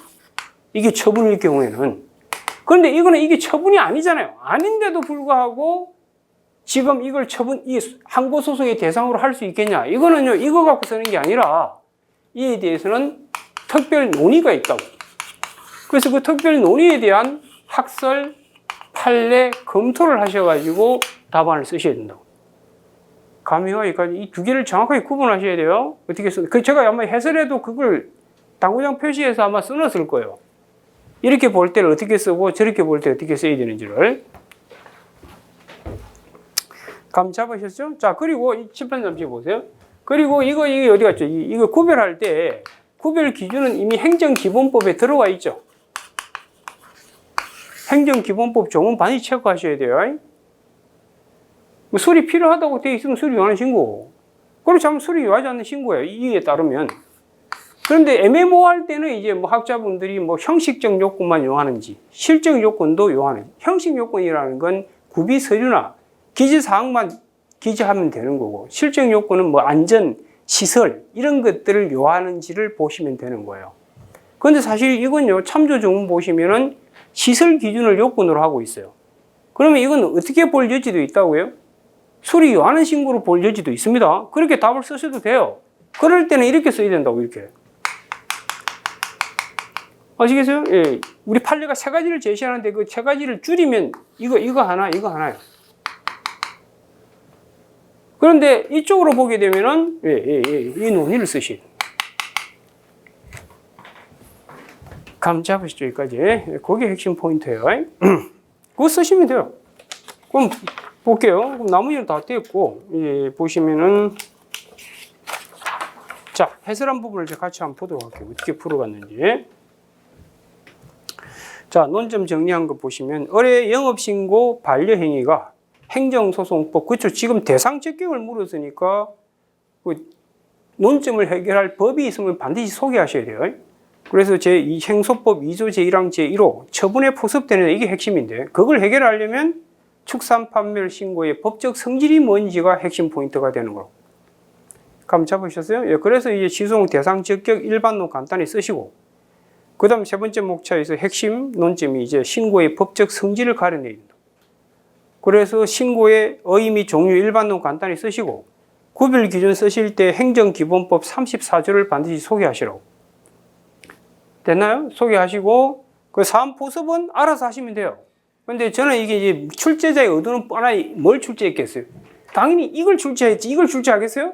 이게 처분일 경우에는. 그런데 이게 처분이 아니잖아요. 아닌데도 불구하고 지금 이걸 이 항고소송의 대상으로 할 수 있겠냐. 이거는요, 이거 갖고 쓰는 게 아니라 이에 대해서는 특별 논의가 있다고. 그래서 그 특별 논의에 대한 학설, 판례, 검토를 하셔가지고 답안을 쓰셔야 된다고. 감히와 여기까지 이 두 개를 정확하게 구분하셔야 돼요. 어떻게 제가 아마 해설에도 그걸 당구장 표시해서 아마 써놨을 거예요. 이렇게 볼 때를 어떻게 쓰고 저렇게 볼 때 어떻게 써야 되는지를. 감 잡으셨죠? 자, 그리고 이 칠판 잠시 보세요. 그리고 이게 어디 갔죠? 이거 구별할 때 구별 기준은 이미 행정기본법에 들어와 있죠. 행정기본법 조문 반드시 체크하셔야 돼요. 뭐 수리 필요하다고 되어 있으면 수리 요하는 신고. 그렇지 않으면 수리 요하지 않는 신고예요. 이에 따르면. 그런데 애매모호할 때는 이제 뭐 학자분들이 뭐 형식적 요건만 요하는지 실적 요건도 요하는지. 형식 요건이라는 건 구비 서류나 기재 사항만 기재하면 되는 거고, 실적 요건은 뭐 안전, 시설 이런 것들을 요하는지를 보시면 되는 거예요. 그런데 사실 이건요, 참조조문 보시면은 시설 기준을 요건으로 하고 있어요. 그러면 이건 어떻게 볼 여지도 있다고요? 수리 요하는 신고로 볼 여지도 있습니다. 그렇게 답을 쓰셔도 돼요. 그럴 때는 이렇게 써야 된다고, 이렇게. 아시겠어요? 예. 우리 판례가 세 가지를 제시하는데 그 세 가지를 줄이면 이거 하나요. 그런데 이쪽으로 보게 되면은, 이 논의를 쓰시. 감 잡으시죠, 여기까지. 그게 핵심 포인트예요. 그거 쓰시면 돼요. 그럼 볼게요. 그럼 나머지는 다 됐고, 보시면은, 자, 해설한 부분을 이제 같이 한번 보도록 할게요. 어떻게 풀어갔는지. 자, 논점 정리한 거 보시면, 의뢰 영업신고 반려행위가 행정소송법, 그렇죠. 지금 대상 적격을 물었으니까, 그 논점을 해결할 법이 있으면 반드시 소개하셔야 돼요. 그래서 행소법 2조 제1항 제1호 처분에 포섭되는 이게 핵심인데, 그걸 해결하려면 축산 판매를 신고의 법적 성질이 뭔지가 핵심 포인트가 되는 거로. 감 잡으셨어요? 예, 그래서 이제 지송 대상 적격 일반론 간단히 쓰시고, 그 다음 세 번째 목차에서 핵심 논점이 이제 신고의 법적 성질을 가려내야 된다. 그래서 신고의 의의 및 종류 일반론 간단히 쓰시고, 구별 기준 쓰실 때 행정기본법 34조를 반드시 소개하시라고. 됐나요? 소개하시고, 그 사안 포섭은 알아서 하시면 돼요. 근데 저는 이게 이제 출제자의 의도는 뻔하니 뭘 출제했겠어요? 당연히 이걸 출제했지. 이걸 출제하겠어요?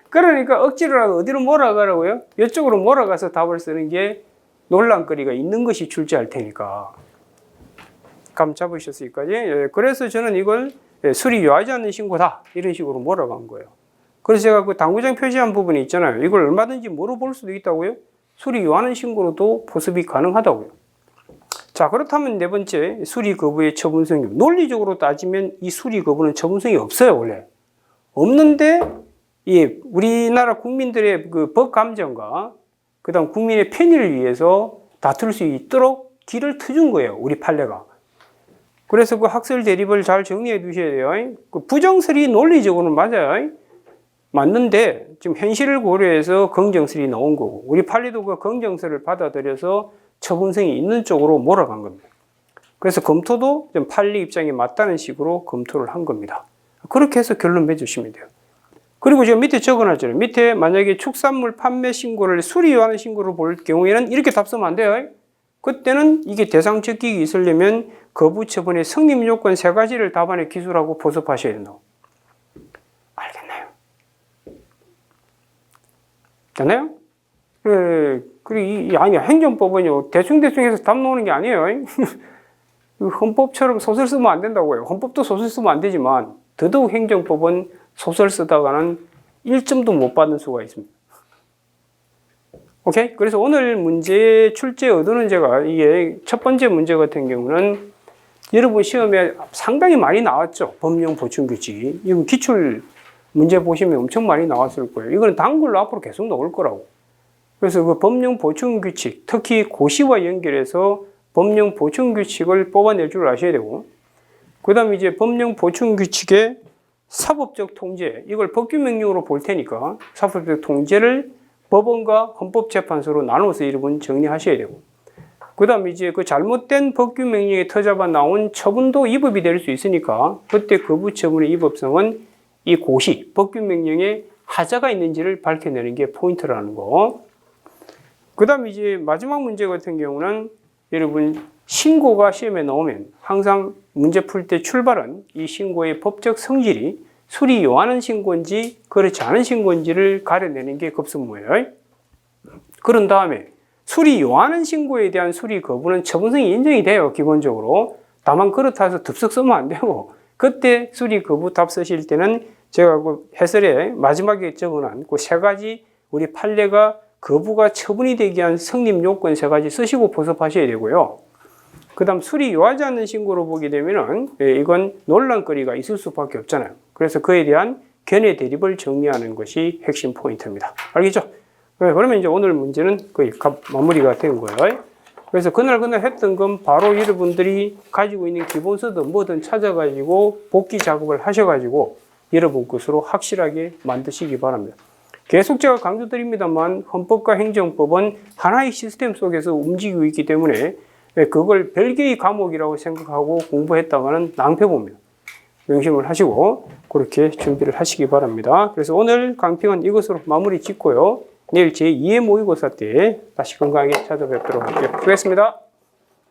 그러니까 억지로라도 어디로 몰아가라고요? 이쪽으로 몰아가서 답을 쓰는 게 논란거리가 있는 것이 출제할 테니까. 감 잡으셨을까요? 예, 그래서 저는 이걸 수리 요하지 않는 신고다. 이런 식으로 몰아간 거예요. 그래서 제가 그 당구장 표시한 부분이 있잖아요. 이걸 얼마든지 물어볼 수도 있다고요? 수리 요하는 신고로도 포섭이 가능하다고요. 자, 그렇다면 네 번째, 수리 거부의 처분성이. 논리적으로 따지면 이 수리 거부는 처분성이 없어요, 원래. 없는데, 우리나라 국민들의 그 법 감정과 그 다음 국민의 편의를 위해서 다툴 수 있도록 길을 트준 거예요, 우리 판례가. 그래서 그 학설 대립을 잘 정리해 두셔야 돼요. 그 부정설이 논리적으로는 맞아요. 맞는데 지금 현실을 고려해서 긍정설이 나온 거고, 우리 판례도 그 긍정설을 받아들여서 처분성이 있는 쪽으로 몰아간 겁니다. 그래서 검토도 좀 판례 입장에 맞다는 식으로 검토를 한 겁니다. 그렇게 해서 결론 맺으시면 돼요. 그리고 제가 밑에 적어놨잖아요. 밑에 만약에 축산물 판매 신고를 수리 요하는 신고로 볼 경우에는 이렇게 답 쓰면 안 돼요. 그때는 이게 대상 적격이 있으려면 거부 처분의 성립 요건 세 가지를 답안에 기술하고 포섭하셔야 된다고. 알겠나요? 됐나요? 그리고 아니, 행정법은요, 대충대충 해서 답 나오는 게 아니에요. 헌법처럼 소설 쓰면 안 된다고요. 헌법도 소설 쓰면 안 되지만, 더더욱 행정법은 소설 쓰다가는 1점도 못 받는 수가 있습니다. 오케이? 그래서 오늘 문제의 출제 의도는 제가 이게 첫 번째 문제 같은 경우는 여러분 시험에 상당히 많이 나왔죠. 법령 보충 규칙. 이거 기출 문제 보시면 엄청 많이 나왔을 거예요. 이거는 단글로 앞으로 계속 나올 거라고. 그래서 그 법령 보충 규칙, 특히 고시와 연결해서 법령 보충 규칙을 뽑아낼 줄 아셔야 되고, 그 다음에 이제 법령 보충 규칙의 사법적 통제, 이걸 법규 명령으로 볼 테니까 사법적 통제를 법원과 헌법재판소로 나눠서 여러분 정리하셔야 되고, 그 다음에 이제 그 잘못된 법규 명령에 터잡아 나온 처분도 위법이 될 수 있으니까 그때 거부 처분의 위법성은 이 고시, 법규 명령에 하자가 있는지를 밝혀내는 게 포인트라는 거. 그 다음에 이제 마지막 문제 같은 경우는 여러분 신고가 시험에 나오면 항상 문제 풀 때 출발은 이 신고의 법적 성질이 수리 요하는 신고인지 그렇지 않은 신고인지를 가려내는 게 급선무예요. 그런 다음에 수리 요하는 신고에 대한 수리 거부는 처분성이 인정이 돼요, 기본적으로. 다만 그렇다 해서 덥석 쓰면 안 되고, 그때 수리 거부 답 쓰실 때는 제가 그 해설에 마지막에 적어놓은 그 세 가지 우리 판례가 거부가 처분이 되기 위한 성립 요건 세 가지 쓰시고 포섭하셔야 되고요. 그다음 수리 요하지 않는 신고로 보게 되면은 이건 논란거리가 있을 수밖에 없잖아요. 그래서 그에 대한 견해 대립을 정리하는 것이 핵심 포인트입니다. 알겠죠? 그러면 이제 오늘 문제는 거의 마무리가 된 거예요. 그래서 그날 했던 건 바로 여러분들이 가지고 있는 기본서든 뭐든 찾아가지고 복기 작업을 하셔가지고 여러분 것으로 확실하게 만드시기 바랍니다. 계속 제가 강조드립니다만 헌법과 행정법은 하나의 시스템 속에서 움직이고 있기 때문에 그걸 별개의 과목이라고 생각하고 공부했다가는 낭패봅니다. 명심을 하시고 그렇게 준비를 하시기 바랍니다. 그래서 오늘 강평은 이것으로 마무리 짓고요. 내일 제2회 모의고사 때 다시 건강하게 찾아뵙도록 할게요. 수고했습니다.